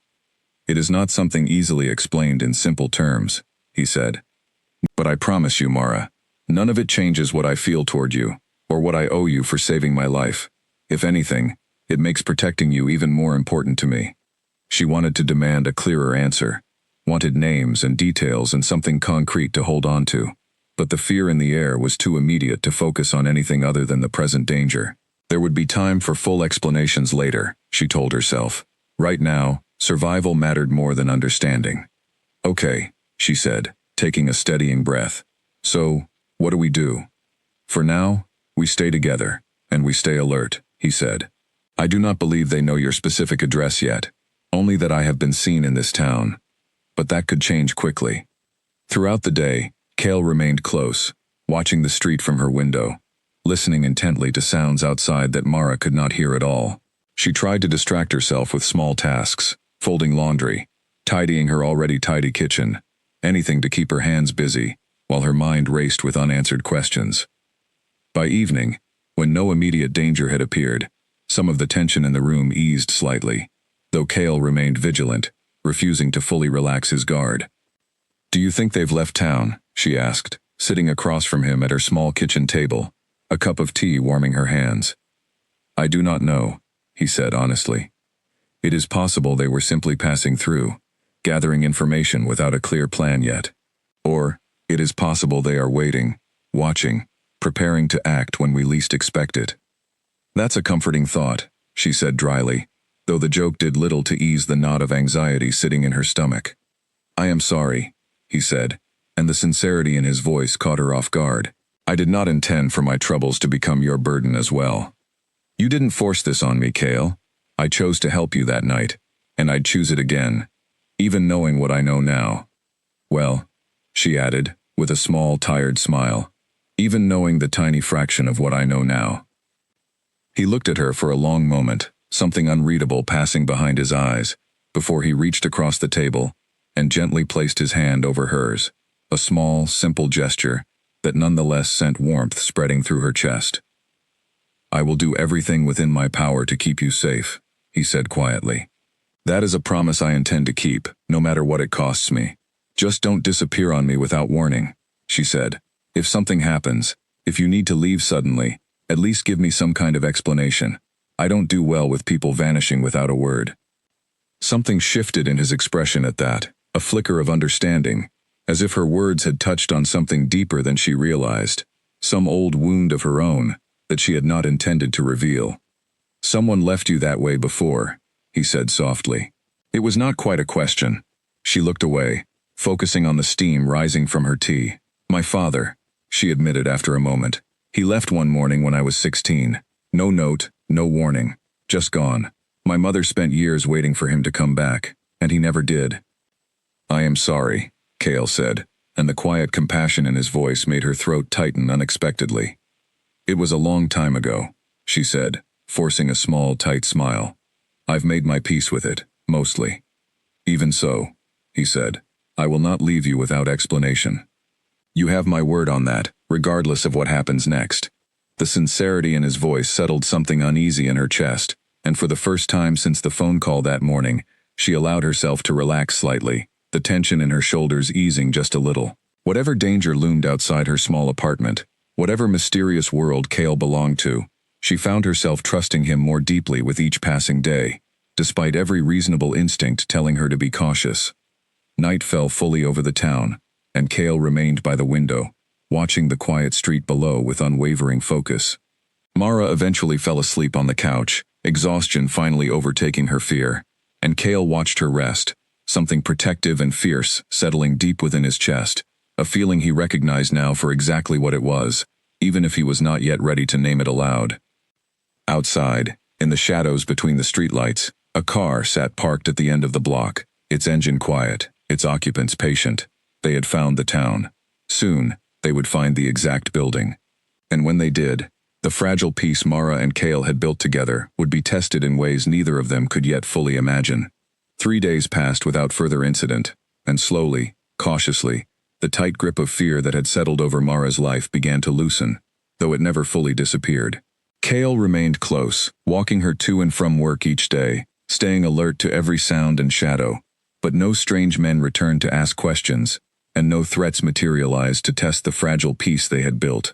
"It is not something easily explained in simple terms," he said. "But I promise you, Mara, none of it changes what I feel toward you, or what I owe you for saving my life. If anything, it makes protecting you even more important to me." She wanted to demand a clearer answer, wanted names and details and something concrete to hold on to, but the fear in the air was too immediate to focus on anything other than the present danger. There would be time for full explanations later, she told herself. Right now, survival mattered more than understanding. "Okay," she said, taking a steadying breath. "So, what do we do?" "For now, we stay together, and we stay alert," he said. "I do not believe they know your specific address yet, only that I have been seen in this town. But that could change quickly." Throughout the day, Cale remained close, watching the street from her window, listening intently to sounds outside that Mara could not hear at all. She tried to distract herself with small tasks, folding laundry, tidying her already tidy kitchen, anything to keep her hands busy, while her mind raced with unanswered questions. By evening, when no immediate danger had appeared, some of the tension in the room eased slightly, though Cale remained vigilant, refusing to fully relax his guard. "Do you think they've left town?" she asked, sitting across from him at her small kitchen table, a cup of tea warming her hands. "I do not know," he said honestly. "It is possible they were simply passing through, gathering information without a clear plan yet. Or, it is possible they are waiting, watching, preparing to act when we least expect it." "That's a comforting thought," she said dryly, though the joke did little to ease the knot of anxiety sitting in her stomach. "I am sorry," he said, and the sincerity in his voice caught her off guard. "I did not intend for my troubles to become your burden as well. You didn't force this on me, Cale. I chose to help you that night, and I'd choose it again, even knowing what I know now. Well," she added, with a small, tired smile, "even knowing the tiny fraction of what I know now." He looked at her for a long moment, something unreadable passing behind his eyes, before he reached across the table and gently placed his hand over hers, a small, simple gesture that nonetheless sent warmth spreading through her chest. "I will do everything within my power to keep you safe," he said quietly. "That is a promise I intend to keep, no matter what it costs me. Just don't disappear on me without warning," she said. "If something happens, if you need to leave suddenly, at least give me some kind of explanation. I don't do well with people vanishing without a word." Something shifted in his expression at that, a flicker of understanding, as if her words had touched on something deeper than she realized, some old wound of her own that she had not intended to reveal. "Someone left you that way before," he said softly. It was not quite a question. She looked away, focusing on the steam rising from her tea. "My father," she admitted after a moment. "He left one morning when I was 16. No note, no warning. Just gone. My mother spent years waiting for him to come back, and he never did." "I am sorry," Cale said, and the quiet compassion in his voice made her throat tighten unexpectedly. It was a long time ago, she said, forcing a small, tight smile. I've made my peace with it, mostly. Even so, he said, I will not leave you without explanation. You have my word on that, regardless of what happens next. The sincerity in his voice settled something uneasy in her chest, and for the first time since the phone call that morning, she allowed herself to relax slightly, the tension in her shoulders easing just a little. Whatever danger loomed outside her small apartment, whatever mysterious world Cale belonged to, she found herself trusting him more deeply with each passing day, despite every reasonable instinct telling her to be cautious. Night fell fully over the town, and Cale remained by the window, watching the quiet street below with unwavering focus. Mara eventually fell asleep on the couch, exhaustion finally overtaking her fear, and Cale watched her rest, something protective and fierce settling deep within his chest, a feeling he recognized now for exactly what it was, even if he was not yet ready to name it aloud. Outside, in the shadows between the streetlights, a car sat parked at the end of the block, its engine quiet, its occupants patient. They had found the town. Soon, they would find the exact building. And when they did, the fragile peace Mara and Cale had built together would be tested in ways neither of them could yet fully imagine. 3 days passed without further incident, and slowly, cautiously, the tight grip of fear that had settled over Mara's life began to loosen, though it never fully disappeared. Cale remained close, walking her to and from work each day, staying alert to every sound and shadow, but no strange men returned to ask questions, and no threats materialized to test the fragile peace they had built.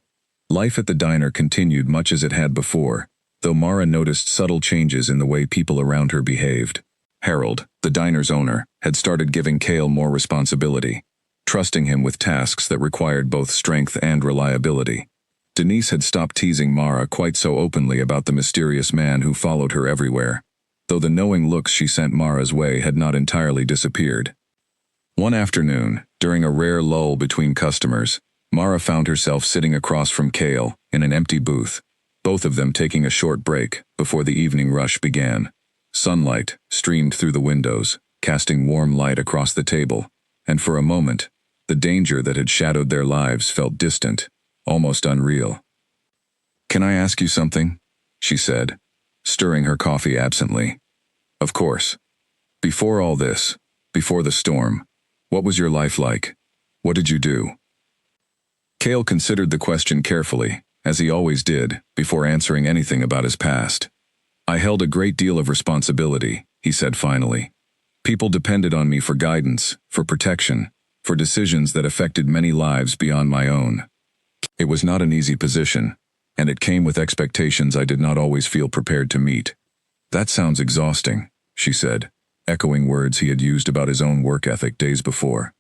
Life at the diner continued much as it had before, though Mara noticed subtle changes in the way people around her behaved. Harold, the diner's owner, had started giving Cale more responsibility, trusting him with tasks that required both strength and reliability. Denise had stopped teasing Mara quite so openly about the mysterious man who followed her everywhere, though the knowing looks she sent Mara's way had not entirely disappeared. One afternoon, during a rare lull between customers, Mara found herself sitting across from Cale in an empty booth, both of them taking a short break before the evening rush began. Sunlight streamed through the windows, casting warm light across the table, and for a moment, the danger that had shadowed their lives felt distant, almost unreal. "Can I ask you something?" she said, stirring her coffee absently. "Of course. Before all this, before the storm, what was your life like? What did you do?" Cale considered the question carefully, as he always did, before answering anything about his past. "I held a great deal of responsibility," he said finally. "People depended on me for guidance, for protection, for decisions that affected many lives beyond my own. It was not an easy position, and it came with expectations I did not always feel prepared to meet." "That sounds exhausting," she said, echoing words he had used about his own work ethic days before.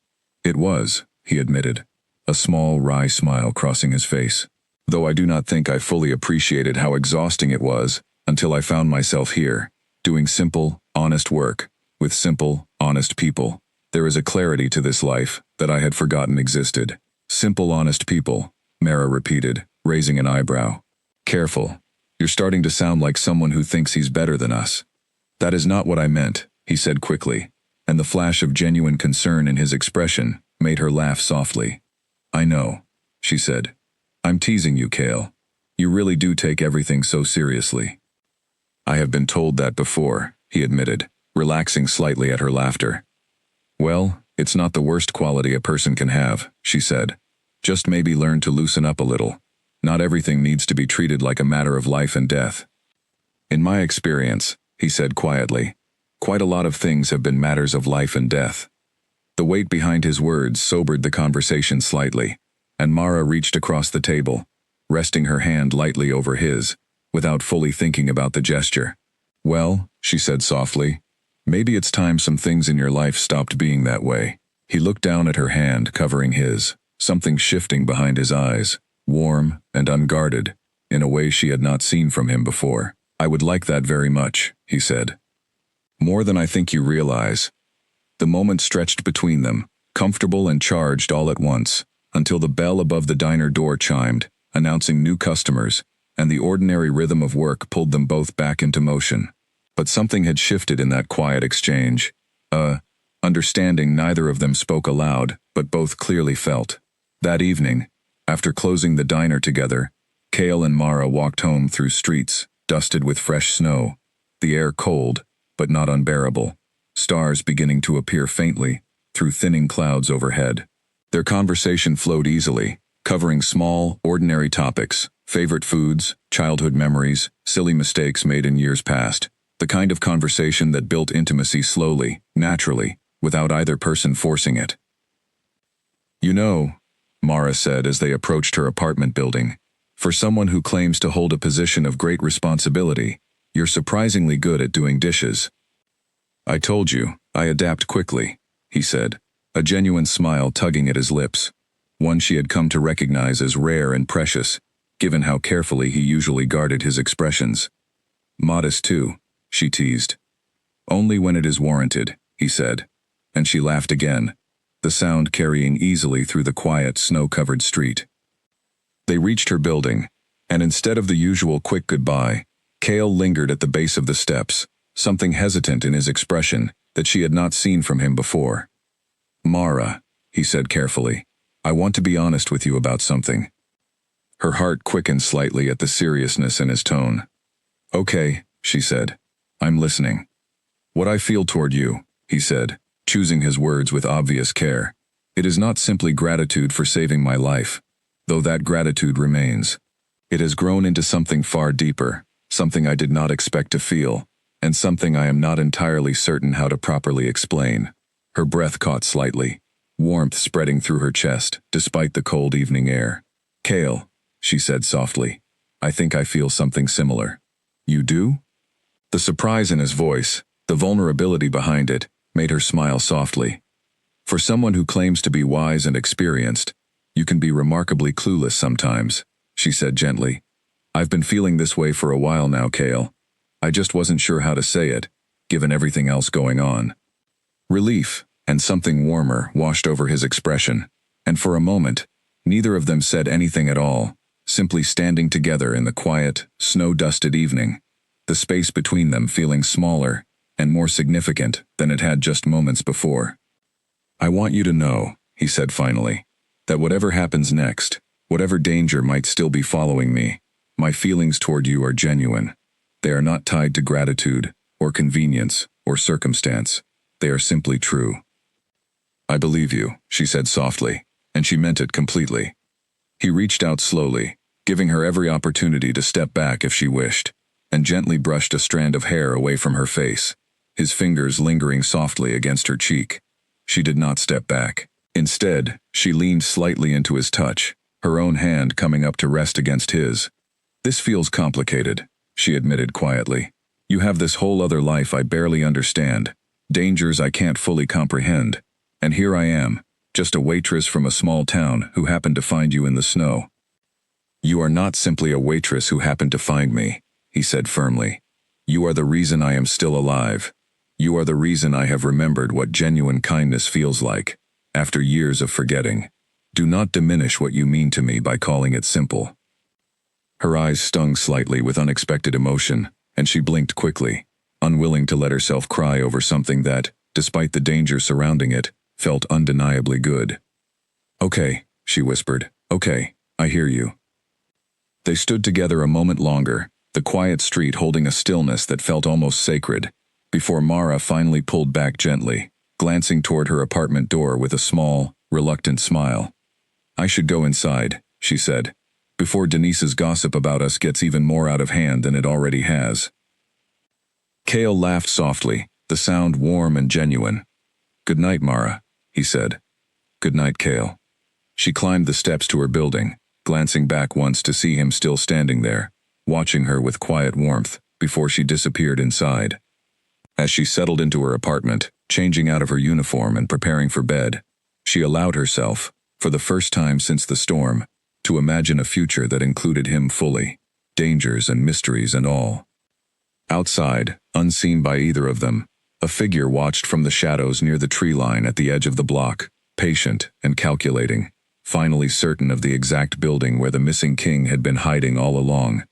"It was," he admitted, a small, wry smile crossing his face. "Though I do not think I fully appreciated how exhausting it was until I found myself here, doing simple, honest work, with simple, honest people. There is a clarity to this life that I had forgotten existed." "Simple, honest people," Mara repeated, raising an eyebrow. "Careful. You're starting to sound like someone who thinks he's better than us." "That is not what I meant," he said quickly, and the flash of genuine concern in his expression made her laugh softly. "I know," she said. "I'm teasing you, Cale. You really do take everything so seriously." "I have been told that before," he admitted, relaxing slightly at her laughter. "Well, it's not the worst quality a person can have," she said. "Just maybe learn to loosen up a little. Not everything needs to be treated like a matter of life and death." "In my experience," he said quietly, "quite a lot of things have been matters of life and death." The weight behind his words sobered the conversation slightly, and Mara reached across the table, resting her hand lightly over his, without fully thinking about the gesture. "Well," she said softly, "maybe it's time some things in your life stopped being that way." He looked down at her hand covering his, something shifting behind his eyes, warm and unguarded, in a way she had not seen from him before. "I would like that very much," he said. "More than I think you realize." The moment stretched between them, comfortable and charged all at once, until the bell above the diner door chimed, announcing new customers, and the ordinary rhythm of work pulled them both back into motion. But something had shifted in that quiet exchange. A Understanding neither of them spoke aloud, but both clearly felt. That evening, after closing the diner together, Kale and Mara walked home through streets dusted with fresh snow, the air cold, but not unbearable, stars beginning to appear faintly through thinning clouds overhead. Their conversation flowed easily, covering small, ordinary topics, favorite foods, childhood memories, silly mistakes made in years past, the kind of conversation that built intimacy slowly, naturally, without either person forcing it. "You know," Mara said as they approached her apartment building, "for someone who claims to hold a position of great responsibility, you're surprisingly good at doing dishes." "I told you, I adapt quickly," he said, a genuine smile tugging at his lips, one she had come to recognize as rare and precious, given how carefully he usually guarded his expressions. "Modest too," she teased. "Only when it is warranted," he said, and she laughed again, the sound carrying easily through the quiet, snow-covered street. They reached her building, and instead of the usual quick goodbye, Kale lingered at the base of the steps, something hesitant in his expression that she had not seen from him before. "Mara," he said carefully, "I want to be honest with you about something." Her heart quickened slightly at the seriousness in his tone. "Okay," she said. "I'm listening." "What I feel toward you," he said, choosing his words with obvious care. "It is not simply gratitude for saving my life, though that gratitude remains. It has grown into something far deeper, something I did not expect to feel, and something I am not entirely certain how to properly explain." Her breath caught slightly, warmth spreading through her chest, despite the cold evening air. "Kale," she said softly, "I think I feel something similar." "You do?" The surprise in his voice, the vulnerability behind it, made her smile softly. "For someone who claims to be wise and experienced, you can be remarkably clueless sometimes," she said gently. "I've been feeling this way for a while now, Kale. I just wasn't sure how to say it, given everything else going on." Relief, and something warmer, washed over his expression, and for a moment, neither of them said anything at all, simply standing together in the quiet, snow-dusted evening, the space between them feeling smaller and more significant than it had just moments before. "I want you to know," he said finally, "that whatever happens next, whatever danger might still be following me, my feelings toward you are genuine. They are not tied to gratitude, or convenience, or circumstance. They are simply true." "I believe you," she said softly, and she meant it completely. He reached out slowly, giving her every opportunity to step back if she wished, and gently brushed a strand of hair away from her face, his fingers lingering softly against her cheek. She did not step back. Instead, she leaned slightly into his touch, her own hand coming up to rest against his. "This feels complicated," she admitted quietly. "You have this whole other life I barely understand, dangers I can't fully comprehend, and here I am, just a waitress from a small town who happened to find you in the snow." "You are not simply a waitress who happened to find me," he said firmly. "You are the reason I am still alive. You are the reason I have remembered what genuine kindness feels like, after years of forgetting. Do not diminish what you mean to me by calling it simple." Her eyes stung slightly with unexpected emotion, and she blinked quickly, unwilling to let herself cry over something that, despite the danger surrounding it, felt undeniably good. "Okay," she whispered. "Okay, I hear you." They stood together a moment longer, the quiet street holding a stillness that felt almost sacred, before Mara finally pulled back gently, glancing toward her apartment door with a small, reluctant smile. "I should go inside," she said, "before Denise's gossip about us gets even more out of hand than it already has." Kale laughed softly, the sound warm and genuine. "Good night, Mara," he said. "Good night, Kale." She climbed the steps to her building, glancing back once to see him still standing there, watching her with quiet warmth, before she disappeared inside. As she settled into her apartment, changing out of her uniform and preparing for bed, she allowed herself, for the first time since the storm, to imagine a future that included him fully, dangers and mysteries and all. Outside, unseen by either of them, a figure watched from the shadows near the tree line at the edge of the block, patient and calculating, finally certain of the exact building where the missing king had been hiding all along.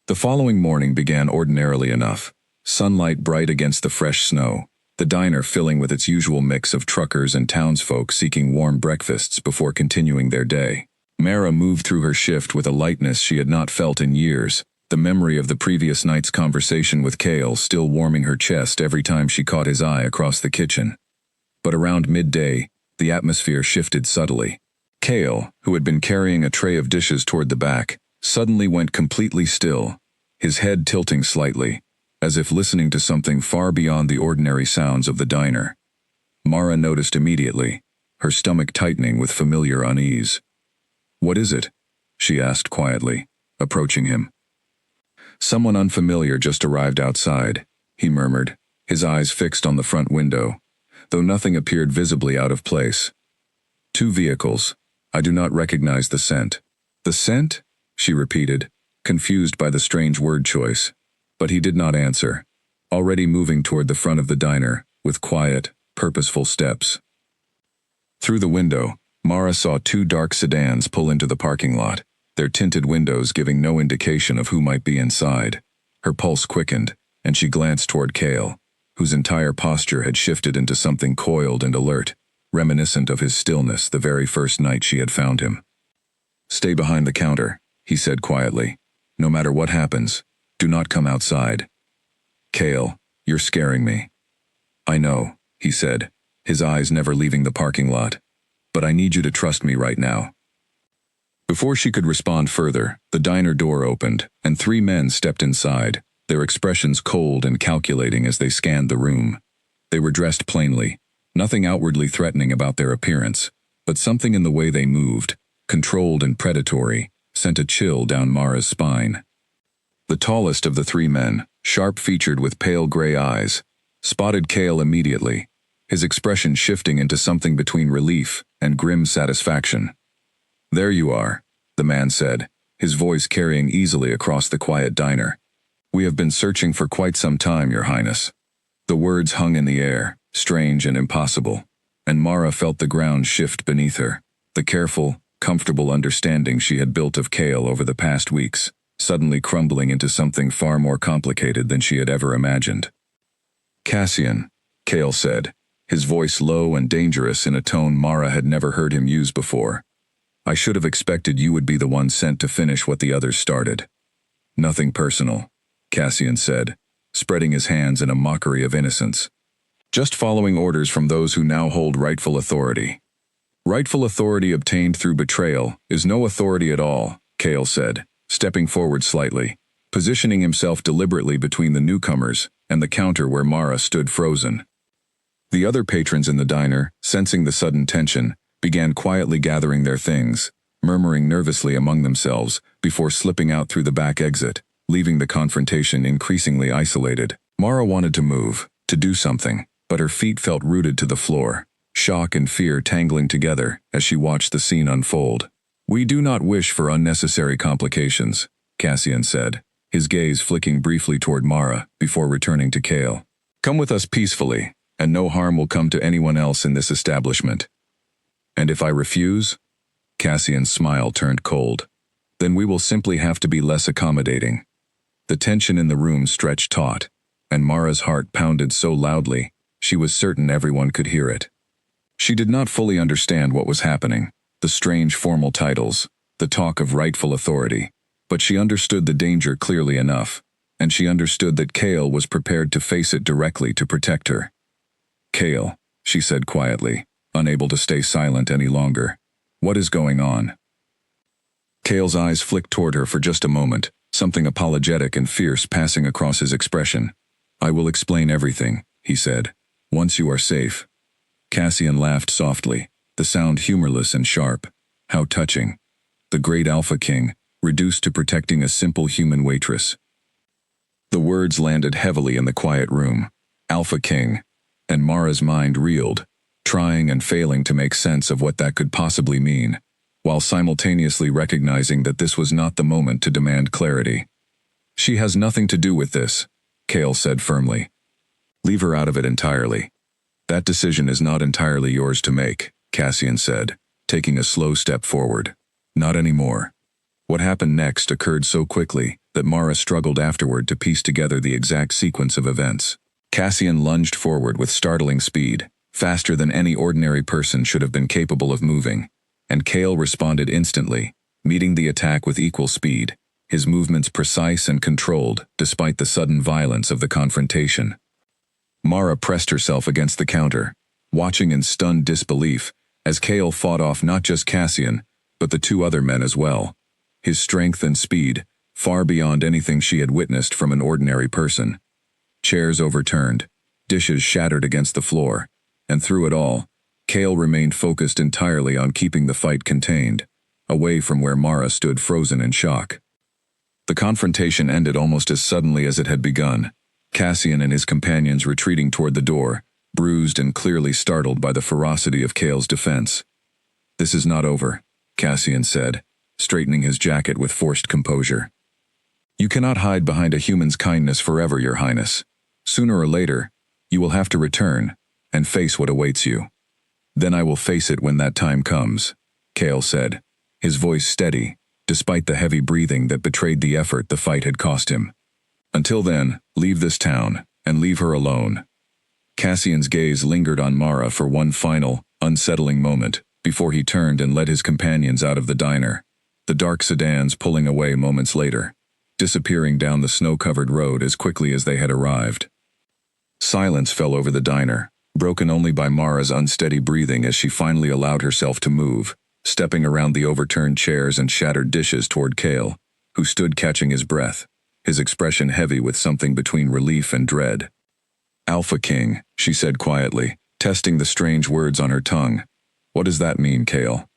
The following morning began ordinarily enough, sunlight bright against the fresh snow, the diner filling with its usual mix of truckers and townsfolk seeking warm breakfasts before continuing their day. Mara moved through her shift with a lightness she had not felt in years, the memory of the previous night's conversation with Cale still warming her chest every time she caught his eye across the kitchen. But around midday, the atmosphere shifted subtly. Cale, who had been carrying a tray of dishes toward the back, suddenly went completely still, his head tilting slightly, as if listening to something far beyond the ordinary sounds of the diner. Mara noticed immediately, her stomach tightening with familiar unease. "What is it?" she asked quietly, approaching him. "Someone unfamiliar just arrived outside," he murmured, his eyes fixed on the front window, though nothing appeared visibly out of place. "Two vehicles. I do not recognize the scent." "The scent?" she repeated, confused by the strange word choice. But he did not answer, already moving toward the front of the diner, with quiet, purposeful steps. Through the window, Mara saw two dark sedans pull into the parking lot, their tinted windows giving no indication of who might be inside. Her pulse quickened, and she glanced toward Cale, whose entire posture had shifted into something coiled and alert, reminiscent of his stillness the very first night she had found him. "Stay behind the counter," he said quietly. "No matter what happens, do not come outside." "Cale, you're scaring me." "I know," he said, his eyes never leaving the parking lot. "But I need you to trust me right now." Before she could respond further, the diner door opened, and three men stepped inside, their expressions cold and calculating as they scanned the room. They were dressed plainly, nothing outwardly threatening about their appearance, but something in the way they moved, controlled and predatory, sent a chill down Mara's spine. The tallest of the three men, sharp-featured with pale gray eyes, spotted Cale immediately, his expression shifting into something between relief and grim satisfaction. "There you are," the man said, his voice carrying easily across the quiet diner. "We have been searching for quite some time, Your Highness." The words hung in the air, strange and impossible, and Mara felt the ground shift beneath her, the careful, comfortable understanding she had built of Cale over the past weeks, suddenly crumbling into something far more complicated than she had ever imagined. "Cassian," Cale said, his voice low and dangerous in a tone Mara had never heard him use before. "I should have expected you would be the one sent to finish what the others started." "Nothing personal," Cassian said, spreading his hands in a mockery of innocence. "Just following orders from those who now hold rightful authority." "Rightful authority obtained through betrayal is no authority at all," Cale said, stepping forward slightly, positioning himself deliberately between the newcomers and the counter where Mara stood frozen. The other patrons in the diner, sensing the sudden tension, began quietly gathering their things, murmuring nervously among themselves before slipping out through the back exit, leaving the confrontation increasingly isolated. Mara wanted to move, to do something, but her feet felt rooted to the floor, shock and fear tangling together as she watched the scene unfold. "We do not wish for unnecessary complications," Cassian said, his gaze flicking briefly toward Mara before returning to Cale. "Come with us peacefully, and no harm will come to anyone else in this establishment." "And if I refuse?" Cassian's smile turned cold. "Then we will simply have to be less accommodating." The tension in the room stretched taut, and Mara's heart pounded so loudly, she was certain everyone could hear it. She did not fully understand what was happening, the strange formal titles, the talk of rightful authority, but she understood the danger clearly enough, and she understood that Cale was prepared to face it directly to protect her. "Cale," she said quietly, unable to stay silent any longer. "What is going on?" Cale's eyes flicked toward her for just a moment, something apologetic and fierce passing across his expression. "I will explain everything," he said, "once you are safe." Cassian laughed softly, the sound humorless and sharp. How touching. The great Alpha King, reduced to protecting a simple human waitress. The words landed heavily in the quiet room. Alpha King. And Mara's mind reeled, trying and failing to make sense of what that could possibly mean, while simultaneously recognizing that this was not the moment to demand clarity. "She has nothing to do with this," Cale said firmly. "Leave her out of it entirely." "That decision is not entirely yours to make," Cassian said, taking a slow step forward. "Not anymore." What happened next occurred so quickly that Mara struggled afterward to piece together the exact sequence of events. Cassian lunged forward with startling speed, faster than any ordinary person should have been capable of moving, and Kale responded instantly, meeting the attack with equal speed, his movements precise and controlled despite the sudden violence of the confrontation. Mara pressed herself against the counter, watching in stunned disbelief as Kale fought off not just Cassian, but the two other men as well. His strength and speed, far beyond anything she had witnessed from an ordinary person. Chairs overturned, dishes shattered against the floor, and through it all, Kale remained focused entirely on keeping the fight contained, away from where Mara stood frozen in shock. The confrontation ended almost as suddenly as it had begun, Cassian and his companions retreating toward the door, bruised and clearly startled by the ferocity of Kale's defense. "This is not over," Cassian said, straightening his jacket with forced composure. "You cannot hide behind a human's kindness forever, Your Highness. Sooner or later, you will have to return and face what awaits you." "Then I will face it when that time comes," Kale said, his voice steady, despite the heavy breathing that betrayed the effort the fight had cost him. "Until then, leave this town, and leave her alone." Cassian's gaze lingered on Mara for one final, unsettling moment, before he turned and led his companions out of the diner, the dark sedans pulling away moments later, disappearing down the snow-covered road as quickly as they had arrived. Silence fell over the diner, broken only by Mara's unsteady breathing as she finally allowed herself to move, stepping around the overturned chairs and shattered dishes toward Kale, who stood catching his breath, his expression heavy with something between relief and dread. "Alpha King," she said quietly, testing the strange words on her tongue. "What does that mean, Kale?"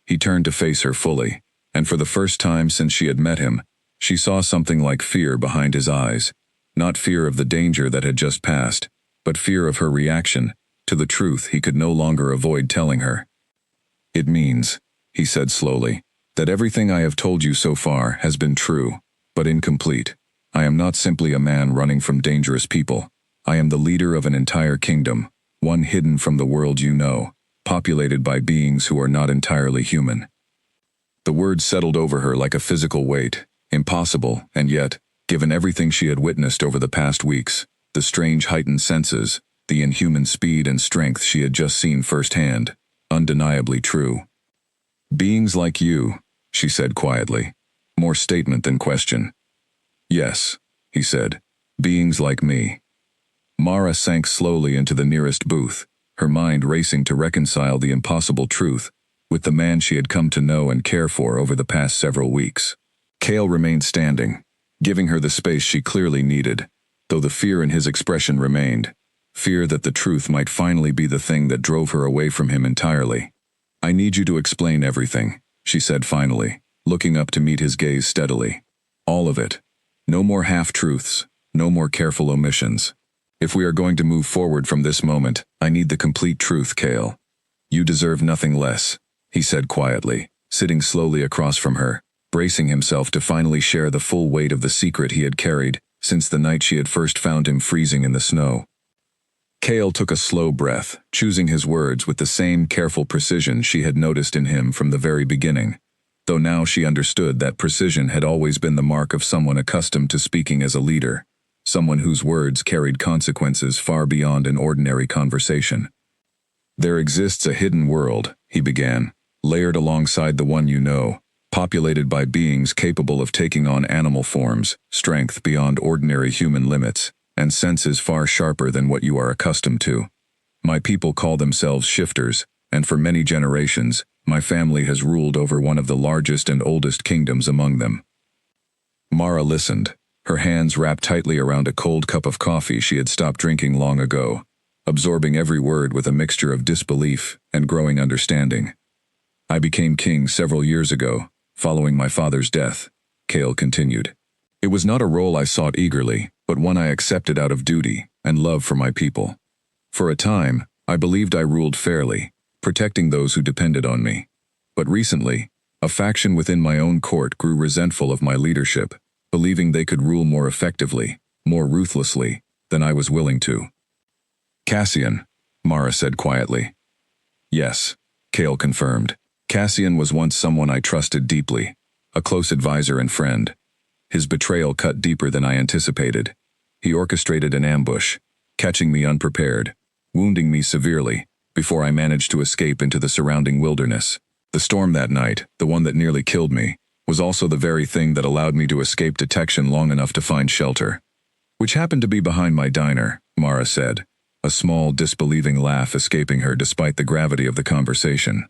He turned to face her fully, and for the first time since she had met him, she saw something like fear behind his eyes, not fear of the danger that had just passed, but fear of her reaction to the truth he could no longer avoid telling her. "It means," he said slowly, "that everything I have told you so far has been true, but incomplete. I am not simply a man running from dangerous people. I am the leader of an entire kingdom, one hidden from the world you know, populated by beings who are not entirely human." The words settled over her like a physical weight, impossible, and yet, given everything she had witnessed over the past weeks, the strange heightened senses, the inhuman speed and strength she had just seen firsthand, undeniably true. "Beings like you," she said quietly, more statement than question. "Yes," he said, "beings like me." Mara sank slowly into the nearest booth, her mind racing to reconcile the impossible truth with the man she had come to know and care for over the past several weeks. Kale remained standing, giving her the space she clearly needed, though the fear in his expression remained, fear that the truth might finally be the thing that drove her away from him entirely. "I need you to explain everything," she said finally, looking up to meet his gaze steadily. "All of it. No more half-truths, no more careful omissions. If we are going to move forward from this moment, I need the complete truth, Kale." "You deserve nothing less," he said quietly, sitting slowly across from her, bracing himself to finally share the full weight of the secret he had carried since the night she had first found him freezing in the snow. Kale took a slow breath, choosing his words with the same careful precision she had noticed in him from the very beginning, though now she understood that precision had always been the mark of someone accustomed to speaking as a leader, someone whose words carried consequences far beyond an ordinary conversation. "There exists a hidden world," he began, "layered alongside the one you know, populated by beings capable of taking on animal forms, strength beyond ordinary human limits, and senses far sharper than what you are accustomed to. My people call themselves shifters, and for many generations, my family has ruled over one of the largest and oldest kingdoms among them." Mara listened, her hands wrapped tightly around a cold cup of coffee she had stopped drinking long ago, absorbing every word with a mixture of disbelief and growing understanding. "I became king several years ago, following my father's death," Kale continued. "It was not a role I sought eagerly, but one I accepted out of duty and love for my people. For a time, I believed I ruled fairly, protecting those who depended on me. But recently, a faction within my own court grew resentful of my leadership, believing they could rule more effectively, more ruthlessly, than I was willing to." "Cassian," Mara said quietly. "Yes," Kale confirmed. "Cassian was once someone I trusted deeply, a close advisor and friend. His betrayal cut deeper than I anticipated. He orchestrated an ambush, catching me unprepared, wounding me severely, before I managed to escape into the surrounding wilderness. The storm that night, the one that nearly killed me, was also the very thing that allowed me to escape detection long enough to find shelter. Which happened to be behind my diner, Mara said, a small, disbelieving laugh escaping her despite the gravity of the conversation.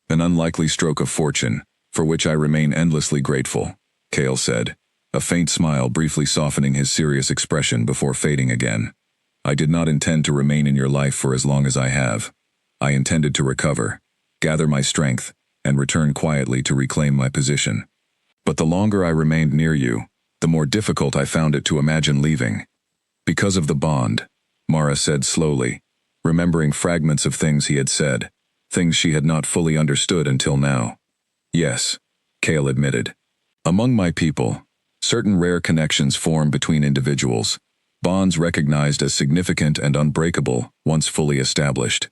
An unlikely stroke of fortune, for which I remain endlessly grateful, Cale said, a faint smile briefly softening his serious expression before fading again. I did not intend to remain in your life for as long as I have. I intended to recover, gather my strength, and return quietly to reclaim my position. But the longer I remained near you, the more difficult I found it to imagine leaving. Because of the bond, Mara said slowly, remembering fragments of things he had said, things she had not fully understood until now. Yes, Cale admitted. Among my people, certain rare connections form between individuals, bonds recognized as significant and unbreakable once fully established.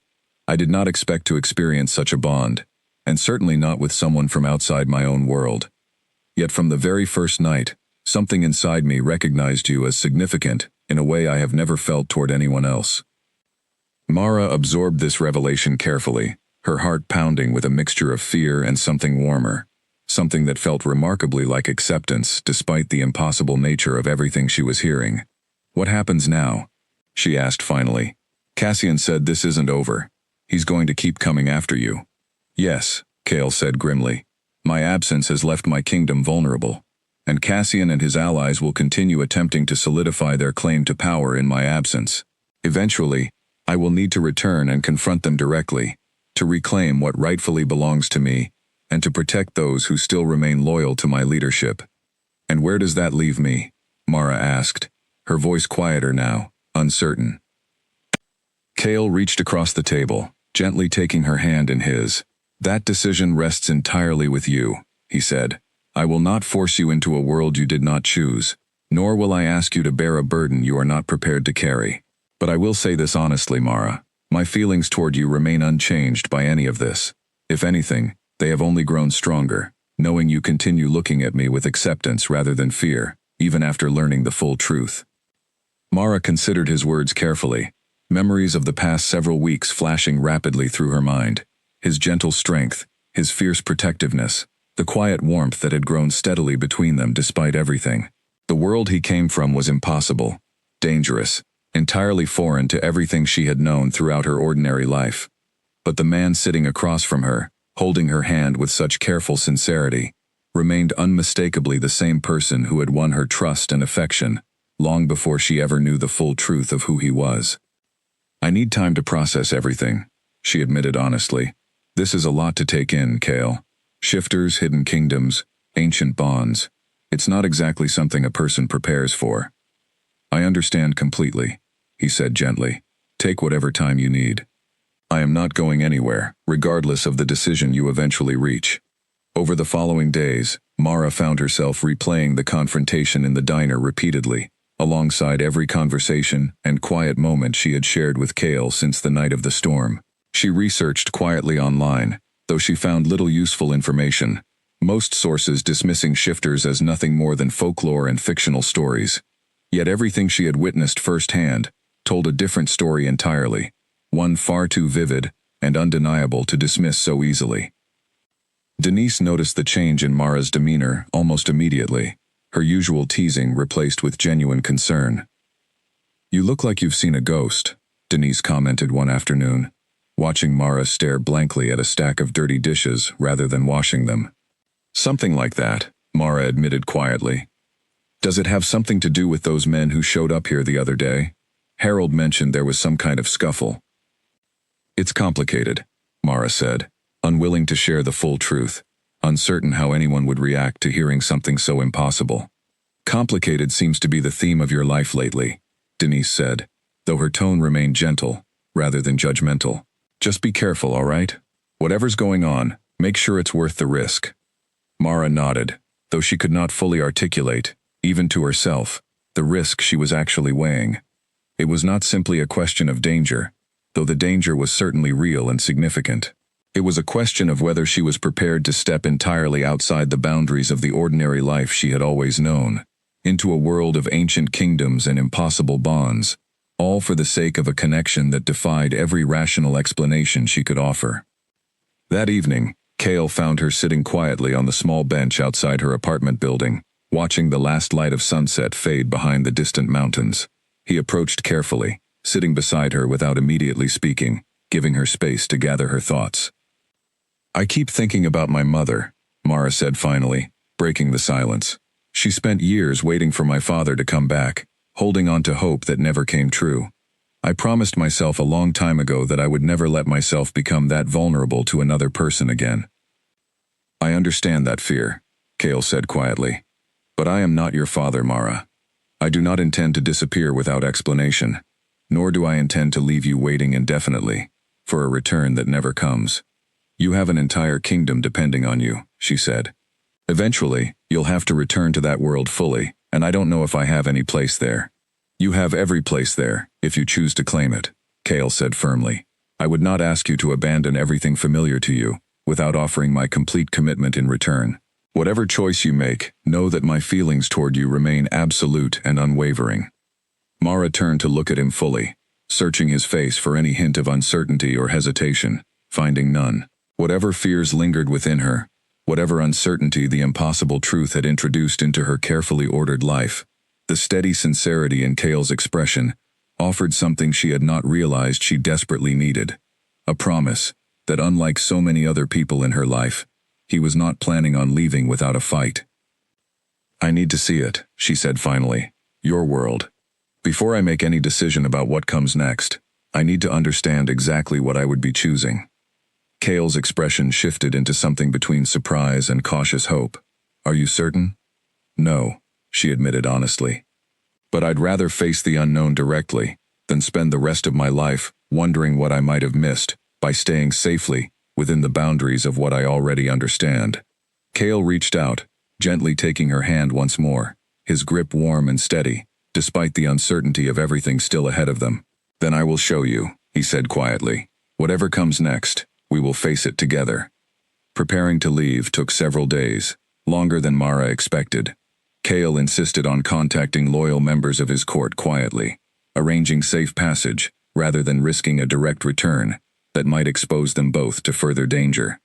I did not expect to experience such a bond, and certainly not with someone from outside my own world. Yet from the very first night, something inside me recognized you as significant in a way I have never felt toward anyone else. Mara absorbed this revelation carefully, her heart pounding with a mixture of fear and something warmer, something that felt remarkably like acceptance despite the impossible nature of everything she was hearing. What happens now? She asked finally. Cassian said this isn't over. He's going to keep coming after you. Yes, Cale said grimly. My absence has left my kingdom vulnerable, and Cassian and his allies will continue attempting to solidify their claim to power in my absence. Eventually, I will need to return and confront them directly, to reclaim what rightfully belongs to me, and to protect those who still remain loyal to my leadership. And where does that leave me? Mara asked, her voice quieter now, uncertain. Cale reached across the table, gently taking her hand in his. That decision rests entirely with you, he said. I will not force you into a world you did not choose, nor will I ask you to bear a burden you are not prepared to carry. But I will say this honestly, Mara. My feelings toward you remain unchanged by any of this. If anything, they have only grown stronger, knowing you continue looking at me with acceptance rather than fear, even after learning the full truth. Mara considered his words carefully, memories of the past several weeks flashing rapidly through her mind. His gentle strength, his fierce protectiveness, the quiet warmth that had grown steadily between them despite everything. The world he came from was impossible, dangerous, entirely foreign to everything she had known throughout her ordinary life. But the man sitting across from her, holding her hand with such careful sincerity, remained unmistakably the same person who had won her trust and affection, long before she ever knew the full truth of who he was. I need time to process everything, she admitted honestly. This is a lot to take in, Cale. Shifters, hidden kingdoms, ancient bonds. It's not exactly something a person prepares for. I understand completely, he said gently. Take whatever time you need. I am not going anywhere, regardless of the decision you eventually reach. Over the following days, Mara found herself replaying the confrontation in the diner repeatedly, alongside every conversation and quiet moment she had shared with Cale since the night of the storm. She researched quietly online, though she found little useful information, most sources dismissing shifters as nothing more than folklore and fictional stories. Yet everything she had witnessed firsthand told a different story entirely, one far too vivid and undeniable to dismiss so easily. Denise noticed the change in Mara's demeanor almost immediately, her usual teasing replaced with genuine concern. You look like you've seen a ghost, Denise commented one afternoon, watching Mara stare blankly at a stack of dirty dishes rather than washing them. Something like that, Mara admitted quietly. Does it have something to do with those men who showed up here the other day? Harold mentioned there was some kind of scuffle. It's complicated, Mara said, unwilling to share the full truth, uncertain how anyone would react to hearing something so impossible. Complicated seems to be the theme of your life lately, Denise said, though her tone remained gentle, rather than judgmental. Just be careful, all right? Whatever's going on, make sure it's worth the risk. Mara nodded, though she could not fully articulate, even to herself, the risk she was actually weighing. It was not simply a question of danger, though the danger was certainly real and significant. It was a question of whether she was prepared to step entirely outside the boundaries of the ordinary life she had always known, into a world of ancient kingdoms and impossible bonds, all for the sake of a connection that defied every rational explanation she could offer. That evening, Cale found her sitting quietly on the small bench outside her apartment building, watching the last light of sunset fade behind the distant mountains. He approached carefully, sitting beside her without immediately speaking, giving her space to gather her thoughts. "I keep thinking about my mother," Mara said finally, breaking the silence. "She spent years waiting for my father to come back, holding on to hope that never came true. I promised myself a long time ago that I would never let myself become that vulnerable to another person again." "I understand that fear," Cale said quietly. "But I am not your father, Mara. I do not intend to disappear without explanation, nor do I intend to leave you waiting indefinitely for a return that never comes. You have an entire kingdom depending on you," she said. "Eventually, you'll have to return to that world fully, and I don't know if I have any place there." "You have every place there, if you choose to claim it," Cale said firmly. "I would not ask you to abandon everything familiar to you, without offering my complete commitment in return. Whatever choice you make, know that my feelings toward you remain absolute and unwavering." Mara turned to look at him fully, searching his face for any hint of uncertainty or hesitation, finding none. Whatever fears lingered within her, whatever uncertainty the impossible truth had introduced into her carefully ordered life, the steady sincerity in Cale's expression offered something she had not realized she desperately needed. A promise that, unlike so many other people in her life, he was not planning on leaving without a fight. "I need to see it," she said finally. "Your world. Before I make any decision about what comes next, I need to understand exactly what I would be choosing." Cale's expression shifted into something between surprise and cautious hope. "Are you certain?" "No," she admitted honestly. "But I'd rather face the unknown directly than spend the rest of my life wondering what I might have missed by staying safely within the boundaries of what I already understand." Cale reached out, gently taking her hand once more, his grip warm and steady, despite the uncertainty of everything still ahead of them. "Then I will show you," he said quietly. "Whatever comes next, we will face it together." Preparing to leave took several days, longer than Mara expected. Cale insisted on contacting loyal members of his court quietly, arranging safe passage rather than risking a direct return that might expose them both to further danger.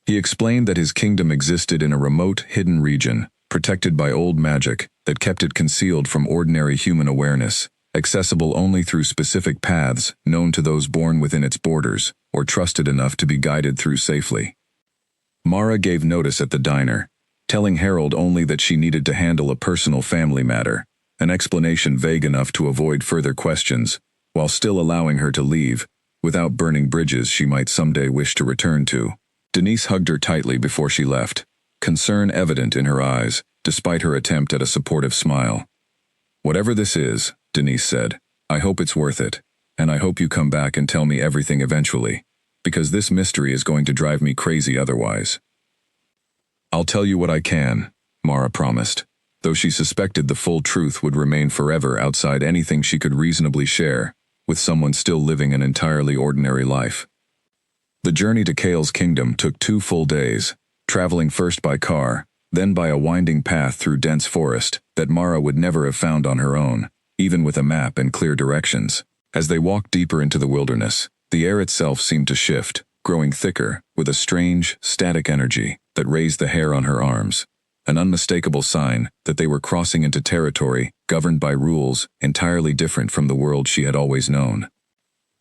He explained that his kingdom existed in a remote, hidden region, protected by old magic that kept it concealed from ordinary human awareness, accessible only through specific paths known to those born within its borders or trusted enough to be guided through safely. Mara gave notice at the diner, telling Harold only that she needed to handle a personal family matter, an explanation vague enough to avoid further questions, while still allowing her to leave, without burning bridges she might someday wish to return to. Denise hugged her tightly before she left, concern evident in her eyes, despite her attempt at a supportive smile. "Whatever this is," Denise said, "I hope it's worth it, and I hope you come back and tell me everything eventually, because this mystery is going to drive me crazy otherwise." "I'll tell you what I can," Mara promised, though she suspected the full truth would remain forever outside anything she could reasonably share with someone still living an entirely ordinary life. The journey to Cale's kingdom took 2 full days, traveling first by car, then by a winding path through dense forest that Mara would never have found on her own, even with a map and clear directions. As they walked deeper into the wilderness, the air itself seemed to shift, growing thicker, with a strange, static energy that raised the hair on her arms, an unmistakable sign that they were crossing into territory governed by rules entirely different from the world she had always known.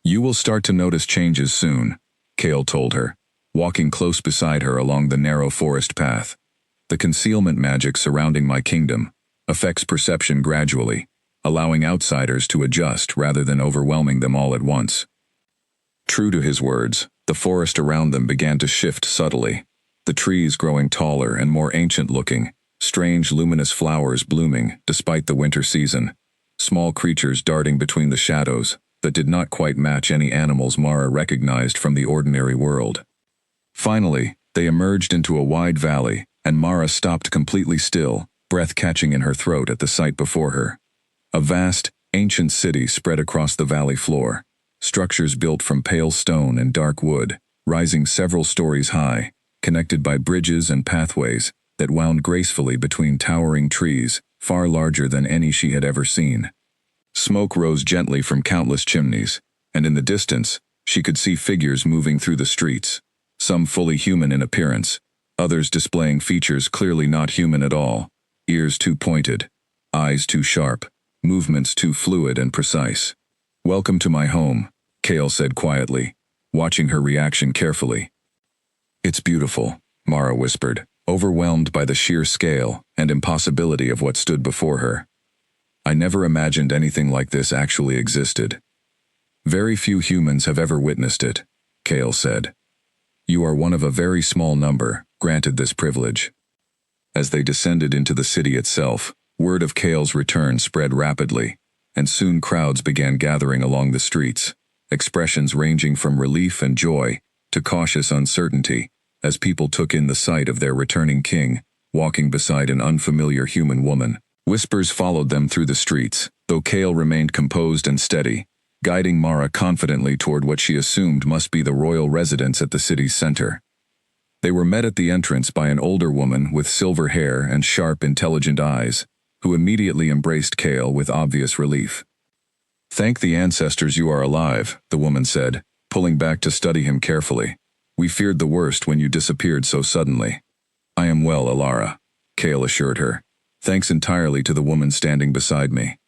"You will start to notice changes soon," Cale told her, walking close beside her along the narrow forest path. "The concealment magic surrounding my kingdom affects perception gradually, allowing outsiders to adjust rather than overwhelming them all at once." True to his words, the forest around them began to shift subtly, the trees growing taller and more ancient-looking, strange luminous flowers blooming despite the winter season, small creatures darting between the shadows that did not quite match any animals Mara recognized from the ordinary world. Finally, they emerged into a wide valley, and Mara stopped completely still, breath catching in her throat at the sight before her. A vast, ancient city spread across the valley floor, structures built from pale stone and dark wood, rising several stories high, connected by bridges and pathways that wound gracefully between towering trees, far larger than any she had ever seen. Smoke rose gently from countless chimneys, and in the distance, she could see figures moving through the streets, some fully human in appearance, others displaying features clearly not human at all, ears too pointed, eyes too sharp, movements too fluid and precise. "Welcome to my home," Cale said quietly, watching her reaction carefully. "It's beautiful," Mara whispered, overwhelmed by the sheer scale and impossibility of what stood before her. "I never imagined anything like this actually existed." "Very few humans have ever witnessed it," Cale said. "You are one of a very small number granted this privilege." As they descended into the city itself, word of Cale's return spread rapidly, and soon crowds began gathering along the streets, expressions ranging from relief and joy to cautious uncertainty, as people took in the sight of their returning king, walking beside an unfamiliar human woman. Whispers followed them through the streets, though Cale remained composed and steady, guiding Mara confidently toward what she assumed must be the royal residence at the city's center. They were met at the entrance by an older woman with silver hair and sharp, intelligent eyes, who immediately embraced Cale with obvious relief. "Thank the ancestors you are alive," the woman said, pulling back to study him carefully. "We feared the worst when you disappeared so suddenly." "I am well, Alara," Cale assured her, thanks entirely to the woman standing beside me.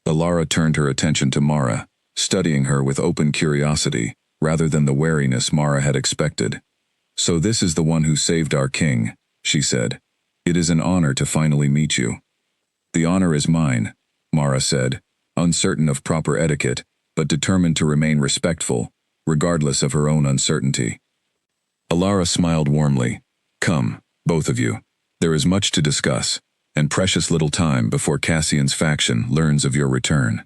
Alara turned her attention to Mara, studying her with open curiosity, rather than the wariness Mara had expected. "So this is the one who saved our king," she said. "It is an honor to finally meet you." "The honor is mine," Mara said, uncertain of proper etiquette, but determined to remain respectful, regardless of her own uncertainty. Alara smiled warmly. "Come, both of you. There is much to discuss, and precious little time before Cassian's faction learns of your return."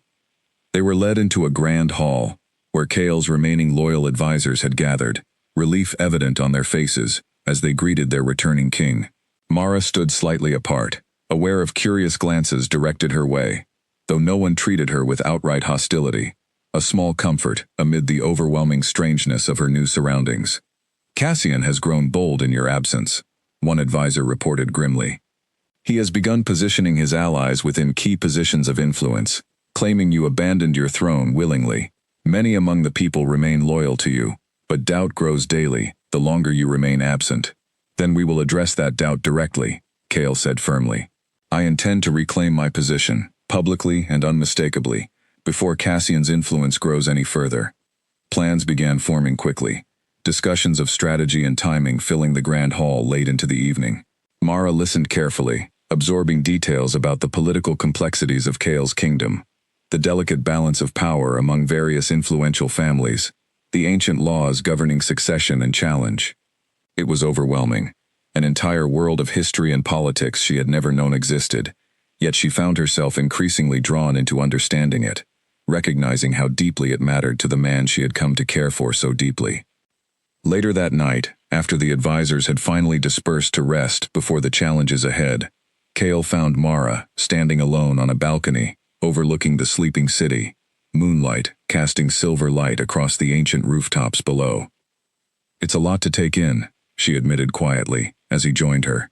They were led into a grand hall, where Cale's remaining loyal advisors had gathered, relief evident on their faces as they greeted their returning king. Mara stood slightly apart, aware of curious glances directed her way, though no one treated her with outright hostility, a small comfort amid the overwhelming strangeness of her new surroundings. "Cassian has grown bold in your absence," one advisor reported grimly. "He has begun positioning his allies within key positions of influence, claiming you abandoned your throne willingly. Many among the people remain loyal to you, but doubt grows daily the longer you remain absent." "Then we will address that doubt directly," Cale said firmly. "I intend to reclaim my position, publicly and unmistakably, before Cassian's influence grows any further." Plans began forming quickly, discussions of strategy and timing filling the grand hall late into the evening. Mara listened carefully, absorbing details about the political complexities of Cale's kingdom, the delicate balance of power among various influential families, the ancient laws governing succession and challenge. It was overwhelming, an entire world of history and politics she had never known existed, yet she found herself increasingly drawn into understanding it, recognizing how deeply it mattered to the man she had come to care for so deeply. Later that night, after the advisors had finally dispersed to rest before the challenges ahead, Cale found Mara standing alone on a balcony, overlooking the sleeping city, moonlight casting silver light across the ancient rooftops below. "It's a lot to take in," she admitted quietly, as he joined her.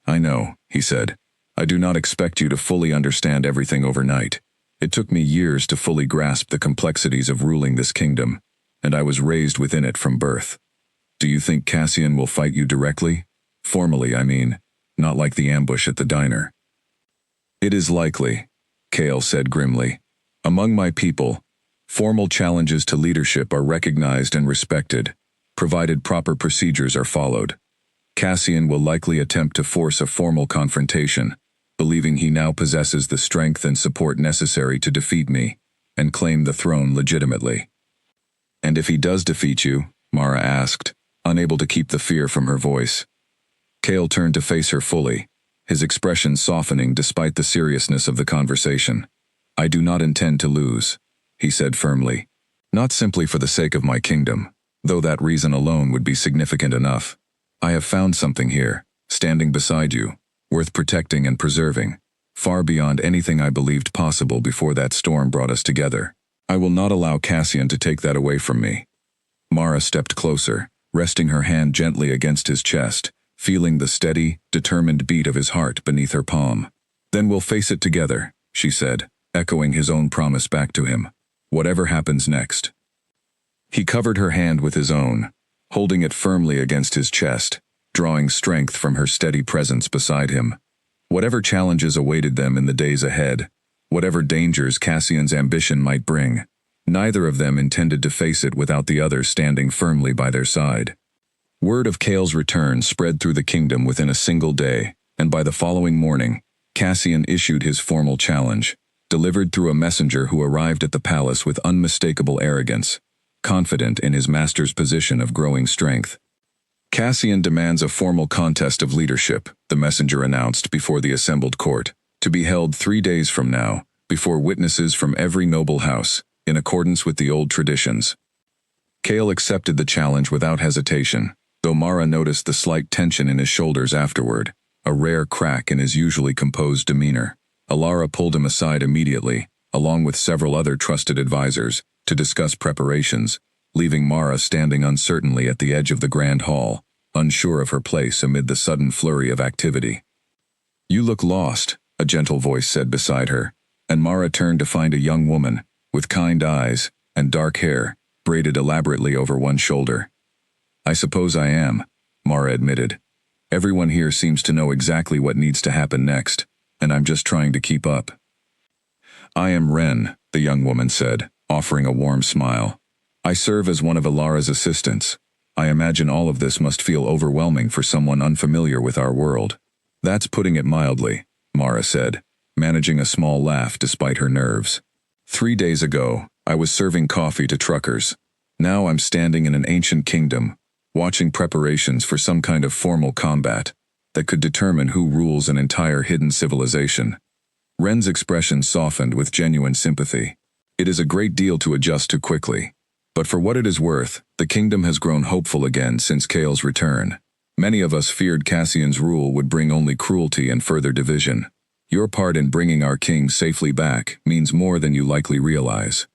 "I know," he said. "I do not expect you to fully understand everything overnight. It took me years to fully grasp the complexities of ruling this kingdom, and I was raised within it from birth. Do you think Cassian will fight you directly? Formally, I mean, not like the ambush at the diner." "It is likely," Cale said grimly. "Among my people, formal challenges to leadership are recognized and respected, provided proper procedures are followed. Cassian will likely attempt to force a formal confrontation, believing he now possesses the strength and support necessary to defeat me and claim the throne legitimately." "And if he does defeat you?" Mara asked, unable to keep the fear from her voice. Cale turned to face her fully, his expression softening despite the seriousness of the conversation. "I do not intend to lose," he said firmly. "Not simply for the sake of my kingdom, though that reason alone would be significant enough. I have found something here, standing beside you, worth protecting and preserving, far beyond anything I believed possible before that storm brought us together. I will not allow Cassian to take that away from me." Mara stepped closer, resting her hand gently against his chest, feeling the steady, determined beat of his heart beneath her palm. "Then we'll face it together," she said, echoing his own promise back to him. Whatever happens next. He covered her hand with his own, holding it firmly against his chest, drawing strength from her steady presence beside him. Whatever challenges awaited them in the days ahead, whatever dangers Cassian's ambition might bring, neither of them intended to face it without the other standing firmly by their side. Word of Cale's return spread through the kingdom within a single day, and by the following morning, Cassian issued his formal challenge, delivered through a messenger who arrived at the palace with unmistakable arrogance, confident in his master's position of growing strength. Cassian demands a formal contest of leadership, the messenger announced before the assembled court, to be held 3 days from now, before witnesses from every noble house, in accordance with the old traditions. Cale accepted the challenge without hesitation, though Mara noticed the slight tension in his shoulders afterward, a rare crack in his usually composed demeanor. Alara pulled him aside immediately, along with several other trusted advisors, to discuss preparations, leaving Mara standing uncertainly at the edge of the grand hall, unsure of her place amid the sudden flurry of activity. "You look lost," a gentle voice said beside her, and Mara turned to find a young woman, with kind eyes and dark hair, braided elaborately over one shoulder. "I suppose I am," Mara admitted. "Everyone here seems to know exactly what needs to happen next, and I'm just trying to keep up." "I am Ren," the young woman said, offering a warm smile. "I serve as one of Alara's assistants. I imagine all of this must feel overwhelming for someone unfamiliar with our world." "That's putting it mildly," Mara said, managing a small laugh despite her nerves. 3 days ago, I was serving coffee to truckers. Now I'm standing in an ancient kingdom, watching preparations for some kind of formal combat that could determine who rules an entire hidden civilization. Ren's expression softened with genuine sympathy. "It is a great deal to adjust to quickly. But for what it is worth, the kingdom has grown hopeful again since Cale's return. Many of us feared Cassian's rule would bring only cruelty and further division. Your part in bringing our king safely back means more than you likely realize."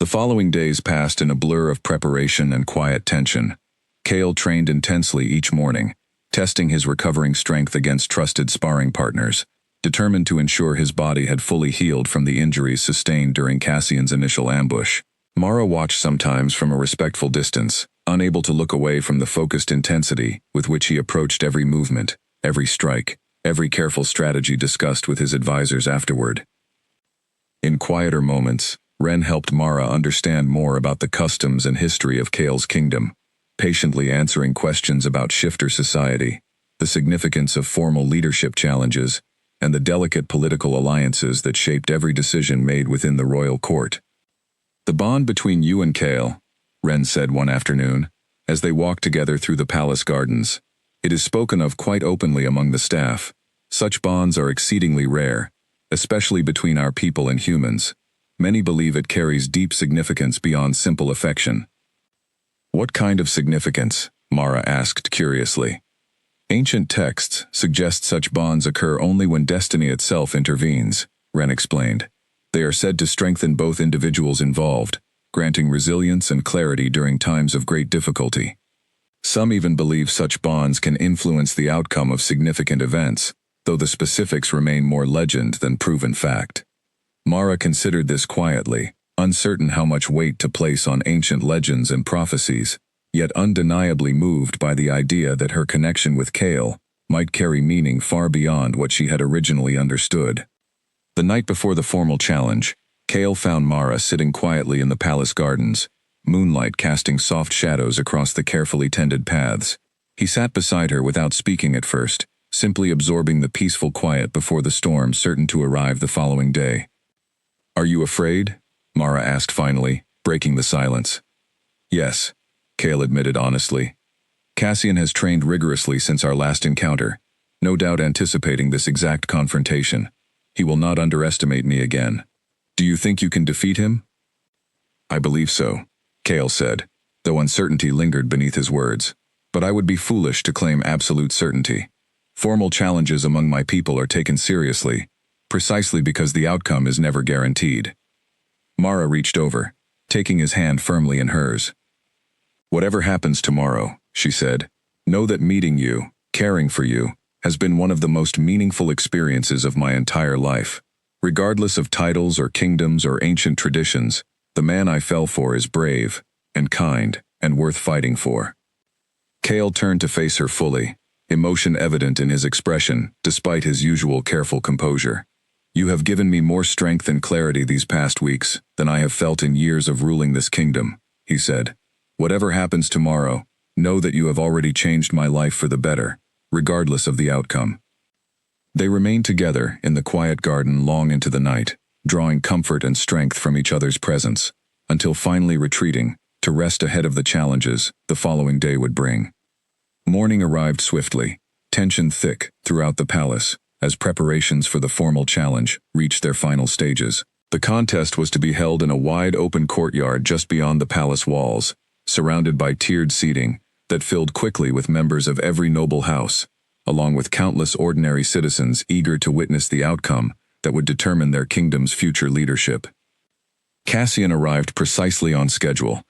The following days passed in a blur of preparation and quiet tension. Cale trained intensely each morning, testing his recovering strength against trusted sparring partners, determined to ensure his body had fully healed from the injuries sustained during Cassian's initial ambush. Mara watched sometimes from a respectful distance, unable to look away from the focused intensity with which he approached every movement, every strike, every careful strategy discussed with his advisors afterward. In quieter moments, Ren helped Mara understand more about the customs and history of Cale's kingdom, patiently answering questions about shifter society, the significance of formal leadership challenges, and the delicate political alliances that shaped every decision made within the royal court. "The bond between you and Cale," Ren said one afternoon, as they walked together through the palace gardens. "It is spoken of quite openly among the staff. Such bonds are exceedingly rare, especially between our people and humans. Many believe it carries deep significance beyond simple affection." "What kind of significance?" Mara asked curiously. "Ancient texts suggest such bonds occur only when destiny itself intervenes," Ren explained. "They are said to strengthen both individuals involved, granting resilience and clarity during times of great difficulty. Some even believe such bonds can influence the outcome of significant events, though the specifics remain more legend than proven fact." Mara considered this quietly, uncertain how much weight to place on ancient legends and prophecies, yet undeniably moved by the idea that her connection with Cale might carry meaning far beyond what she had originally understood. The night before the formal challenge, Cale found Mara sitting quietly in the palace gardens, moonlight casting soft shadows across the carefully tended paths. He sat beside her without speaking at first, simply absorbing the peaceful quiet before the storm certain to arrive the following day. "Are you afraid?" Mara asked finally, breaking the silence. "Yes," Cale admitted honestly. "Cassian has trained rigorously since our last encounter, no doubt anticipating this exact confrontation. He will not underestimate me again. Do you think you can defeat him?" "I believe so," Cale said, though uncertainty lingered beneath his words. "But I would be foolish to claim absolute certainty. Formal challenges among my people are taken seriously, precisely because the outcome is never guaranteed." Mara reached over, taking his hand firmly in hers. "Whatever happens tomorrow," she said, "know that meeting you, caring for you, has been one of the most meaningful experiences of my entire life. Regardless of titles or kingdoms or ancient traditions, the man I fell for is brave, and kind, and worth fighting for. Kale turned to face her fully, emotion evident in his expression, despite his usual careful composure. You have given me more strength and clarity these past weeks than I have felt in years of ruling this kingdom, he said. Whatever happens tomorrow, know that you have already changed my life for the better, regardless of the outcome. They remained together in the quiet garden long into the night, drawing comfort and strength from each other's presence, until finally retreating to rest ahead of the challenges the following day would bring. Morning arrived swiftly, tension thick throughout the palace, as preparations for the formal challenge reached their final stages. The contest was to be held in a wide open courtyard just beyond the palace walls, surrounded by tiered seating that filled quickly with members of every noble house, along with countless ordinary citizens eager to witness the outcome that would determine their kingdom's future leadership. Cassian arrived precisely on schedule,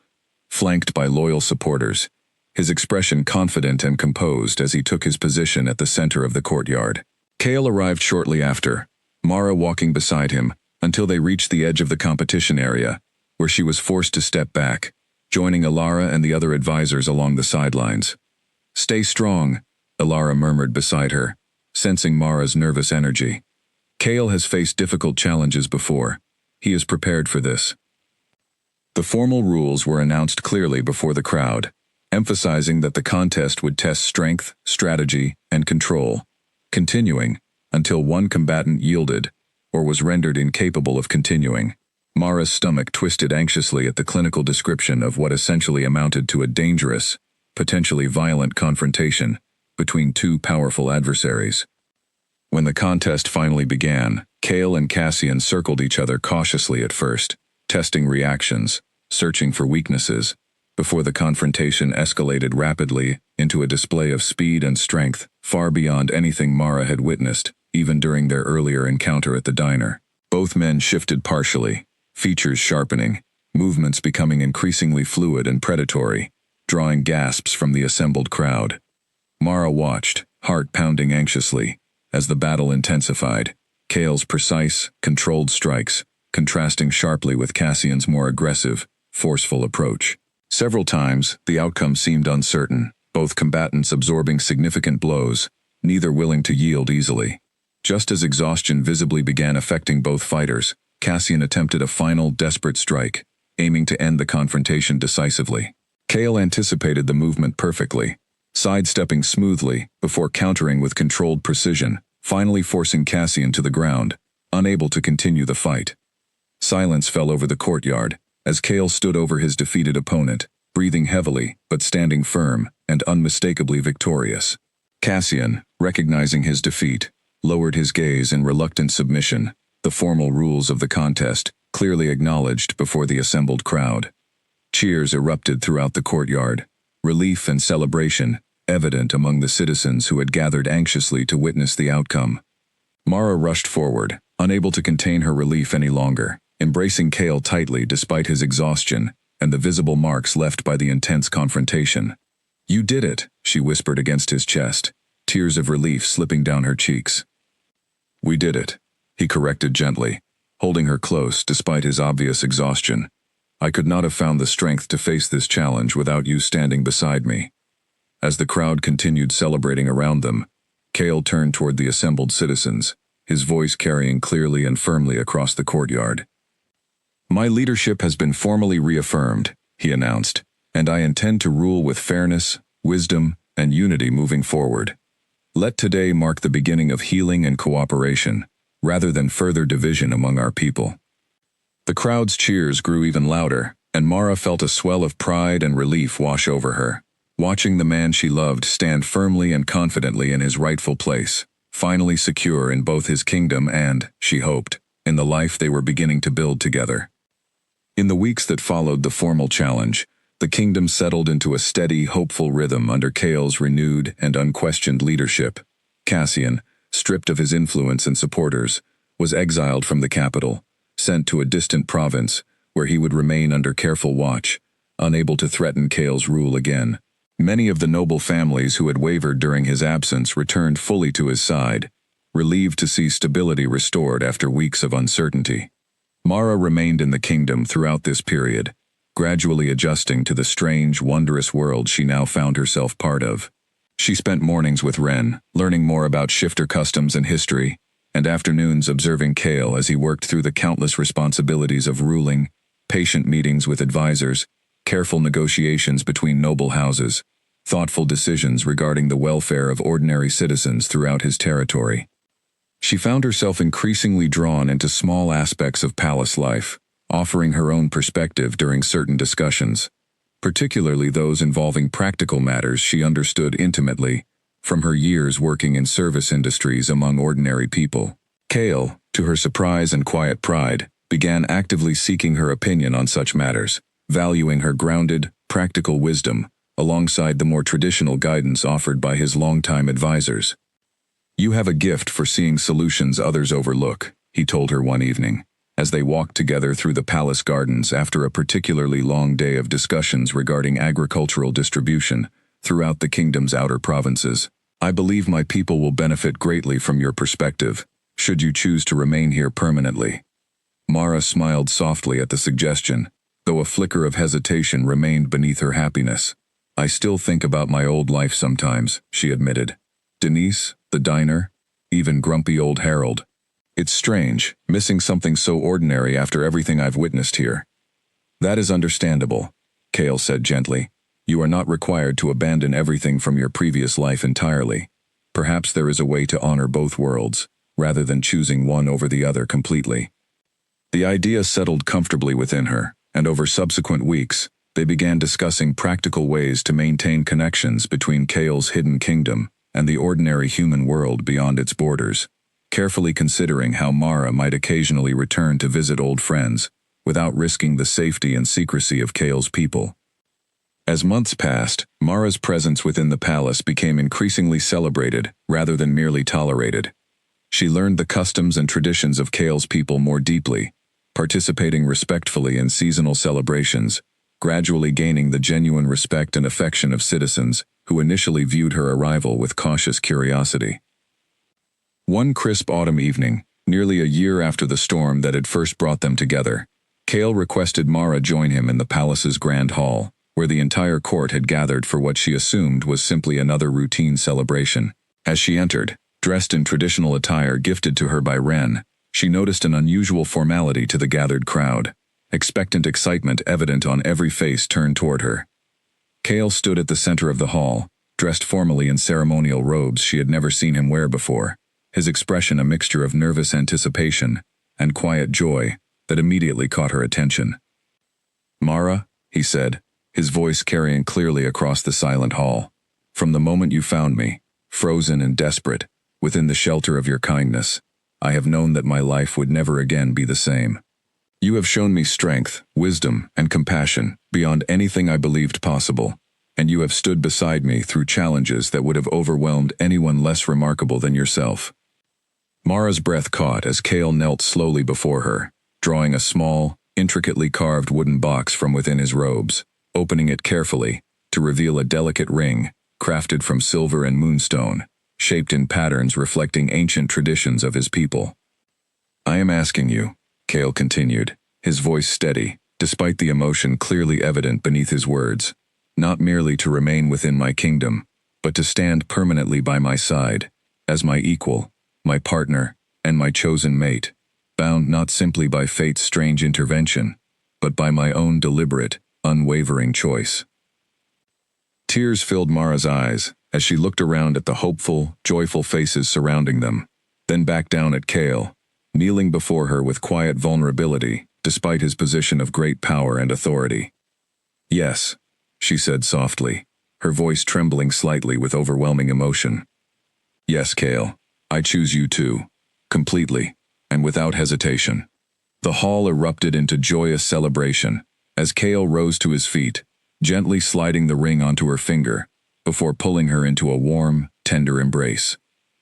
flanked by loyal supporters, his expression confident and composed as he took his position at the center of the courtyard. Kale arrived shortly after, Mara walking beside him until they reached the edge of the competition area, where she was forced to step back, joining Alara and the other advisors along the sidelines. "Stay strong," Alara murmured beside her, sensing Mara's nervous energy. Kale has faced difficult challenges before. He is prepared for this. The formal rules were announced clearly before the crowd, emphasizing that the contest would test strength, strategy, and control, continuing until one combatant yielded or was rendered incapable of continuing. Mara's stomach twisted anxiously at the clinical description of what essentially amounted to a dangerous, potentially violent confrontation between two powerful adversaries. When the contest finally began, Kale and Cassian circled each other cautiously at first, testing reactions, searching for weaknesses, before the confrontation escalated rapidly into a display of speed and strength far beyond anything Mara had witnessed, even during their earlier encounter at the diner. Both men shifted partially, features sharpening, movements becoming increasingly fluid and predatory, drawing gasps from the assembled crowd. Mara watched, heart pounding anxiously, as the battle intensified, Kale's precise, controlled strikes contrasting sharply with Cassian's more aggressive, forceful approach. Several times, the outcome seemed uncertain, both combatants absorbing significant blows, neither willing to yield easily. Just as exhaustion visibly began affecting both fighters, Cassian attempted a final, desperate strike, aiming to end the confrontation decisively. Kale anticipated the movement perfectly, sidestepping smoothly before countering with controlled precision, finally forcing Cassian to the ground, unable to continue the fight. Silence fell over the courtyard, as Kale stood over his defeated opponent, breathing heavily but standing firm and unmistakably victorious. Cassian, recognizing his defeat, lowered his gaze in reluctant submission, the formal rules of the contest clearly acknowledged before the assembled crowd. Cheers erupted throughout the courtyard, relief and celebration evident among the citizens who had gathered anxiously to witness the outcome. Mara rushed forward, unable to contain her relief any longer, embracing Kale tightly despite his exhaustion and the visible marks left by the intense confrontation. "You did it," she whispered against his chest, tears of relief slipping down her cheeks. "We did it," he corrected gently, holding her close despite his obvious exhaustion. "I could not have found the strength to face this challenge without you standing beside me." As the crowd continued celebrating around them, Kale turned toward the assembled citizens, his voice carrying clearly and firmly across the courtyard. "My leadership has been formally reaffirmed," he announced, "and I intend to rule with fairness, wisdom, and unity moving forward. Let today mark the beginning of healing and cooperation, rather than further division among our people." The crowd's cheers grew even louder, and Mara felt a swell of pride and relief wash over her, watching the man she loved stand firmly and confidently in his rightful place, finally secure in both his kingdom and, she hoped, in the life they were beginning to build together. In the weeks that followed the formal challenge, the kingdom settled into a steady, hopeful rhythm under Kale's renewed and unquestioned leadership. Cassian, stripped of his influence and supporters, was exiled from the capital, sent to a distant province where he would remain under careful watch, unable to threaten Kale's rule again. Many of the noble families who had wavered during his absence returned fully to his side, relieved to see stability restored after weeks of uncertainty. Mara remained in the kingdom throughout this period, gradually adjusting to the strange, wondrous world she now found herself part of. She spent mornings with Ren, learning more about shifter customs and history, and afternoons observing Kale as he worked through the countless responsibilities of ruling, patient meetings with advisors, careful negotiations between noble houses, thoughtful decisions regarding the welfare of ordinary citizens throughout his territory. She found herself increasingly drawn into small aspects of palace life, offering her own perspective during certain discussions, particularly those involving practical matters she understood intimately from her years working in service industries among ordinary people. Kale, to her surprise and quiet pride, began actively seeking her opinion on such matters, valuing her grounded, practical wisdom alongside the more traditional guidance offered by his longtime advisors. "You have a gift for seeing solutions others overlook," he told her one evening, as they walked together through the palace gardens after a particularly long day of discussions regarding agricultural distribution throughout the kingdom's outer provinces. "I believe my people will benefit greatly from your perspective, should you choose to remain here permanently." Mara smiled softly at the suggestion, though a flicker of hesitation remained beneath her happiness. "I still think about my old life sometimes," she admitted. "Denise, the diner, even grumpy old Harold. It's strange, missing something so ordinary after everything I've witnessed here." "That is understandable," Kale said gently. "You are not required to abandon everything from your previous life entirely. Perhaps there is a way to honor both worlds, rather than choosing one over the other completely." The idea settled comfortably within her, and over subsequent weeks, they began discussing practical ways to maintain connections between Kale's hidden kingdom and the ordinary human world beyond its borders, carefully considering how Mara might occasionally return to visit old friends, without risking the safety and secrecy of Kale's people. As months passed, Mara's presence within the palace became increasingly celebrated, rather than merely tolerated. She learned the customs and traditions of Kale's people more deeply, participating respectfully in seasonal celebrations, gradually gaining the genuine respect and affection of citizens who initially viewed her arrival with cautious curiosity. One crisp autumn evening, nearly a year after the storm that had first brought them together, Kale requested Mara join him in the palace's grand hall, where the entire court had gathered for what she assumed was simply another routine celebration. As she entered, dressed in traditional attire gifted to her by Ren, she noticed an unusual formality to the gathered crowd, expectant excitement evident on every face turned toward her. Kale stood at the center of the hall, dressed formally in ceremonial robes she had never seen him wear before, his expression a mixture of nervous anticipation and quiet joy that immediately caught her attention. "Mara," he said, his voice carrying clearly across the silent hall, "from the moment you found me, frozen and desperate, within the shelter of your kindness, I have known that my life would never again be the same. You have shown me strength, wisdom, and compassion beyond anything I believed possible, and you have stood beside me through challenges that would have overwhelmed anyone less remarkable than yourself." Mara's breath caught as Kale knelt slowly before her, drawing a small, intricately carved wooden box from within his robes, opening it carefully to reveal a delicate ring, crafted from silver and moonstone, shaped in patterns reflecting ancient traditions of his people. "I am asking you," Kale continued, his voice steady, despite the emotion clearly evident beneath his words, "not merely to remain within my kingdom, but to stand permanently by my side, as my equal, my partner, and my chosen mate, bound not simply by fate's strange intervention, but by my own deliberate, unwavering choice." Tears filled Mara's eyes as she looked around at the hopeful, joyful faces surrounding them, then back down at Kale, kneeling before her with quiet vulnerability, despite his position of great power and authority. "Yes," she said softly, her voice trembling slightly with overwhelming emotion. "Yes, Kale, I choose you too, completely, and without hesitation." The hall erupted into joyous celebration as Kale rose to his feet, gently sliding the ring onto her finger, before pulling her into a warm, tender embrace,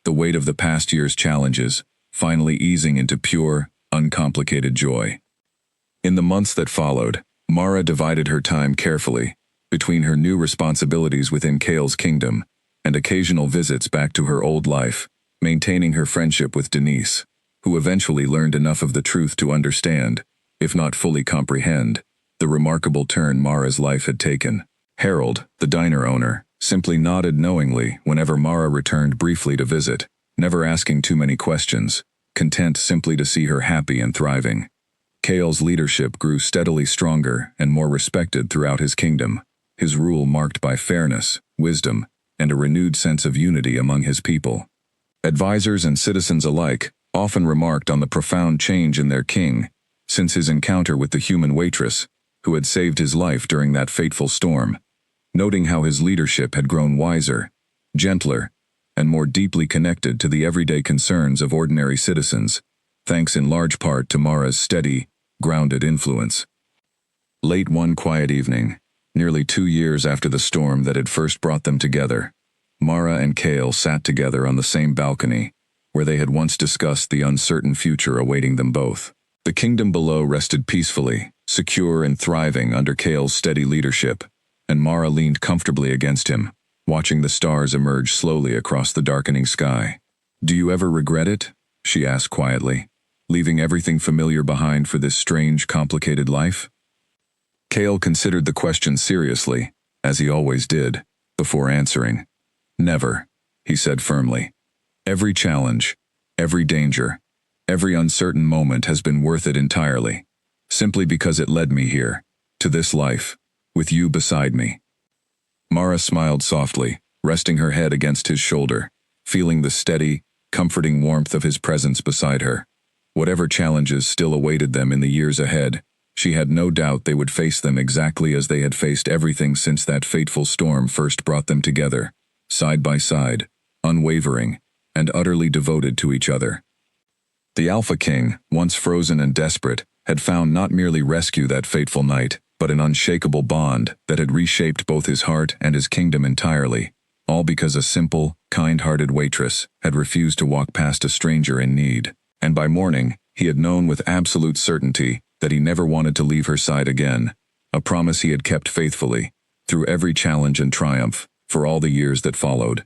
the weight of the past year's challenges finally easing into pure, uncomplicated joy. In the months that followed, Mara divided her time carefully between her new responsibilities within Kale's kingdom and occasional visits back to her old life, maintaining her friendship with Denise, who eventually learned enough of the truth to understand, if not fully comprehend, the remarkable turn Mara's life had taken. Harold, the diner owner, simply nodded knowingly whenever Mara returned briefly to visit, never asking too many questions, content simply to see her happy and thriving. Cale's leadership grew steadily stronger and more respected throughout his kingdom, his rule marked by fairness, wisdom, and a renewed sense of unity among his people. Advisors and citizens alike often remarked on the profound change in their king since his encounter with the human waitress, who had saved his life during that fateful storm, noting how his leadership had grown wiser, gentler, and more deeply connected to the everyday concerns of ordinary citizens, thanks in large part to Mara's steady, grounded influence. Late one quiet evening, nearly 2 years after the storm that had first brought them together, Mara and Cale sat together on the same balcony, where they had once discussed the uncertain future awaiting them both. The kingdom below rested peacefully, secure and thriving under Cale's steady leadership, and Mara leaned comfortably against him, watching the stars emerge slowly across the darkening sky. "Do you ever regret it?" she asked quietly, "leaving everything familiar behind for this strange, complicated life?" Cale considered the question seriously, as he always did, before answering. "Never," he said firmly. "Every challenge, every danger, every uncertain moment has been worth it entirely, simply because it led me here, to this life, with you beside me." Mara smiled softly, resting her head against his shoulder, feeling the steady, comforting warmth of his presence beside her. Whatever challenges still awaited them in the years ahead, she had no doubt they would face them exactly as they had faced everything since that fateful storm first brought them together, side by side, unwavering, and utterly devoted to each other. The Alpha King, once frozen and desperate, had found not merely rescue that fateful night, but an unshakable bond that had reshaped both his heart and his kingdom entirely, all because a simple, kind-hearted waitress had refused to walk past a stranger in need. And by morning, he had known with absolute certainty that he never wanted to leave her side again, a promise he had kept faithfully, through every challenge and triumph, for all the years that followed.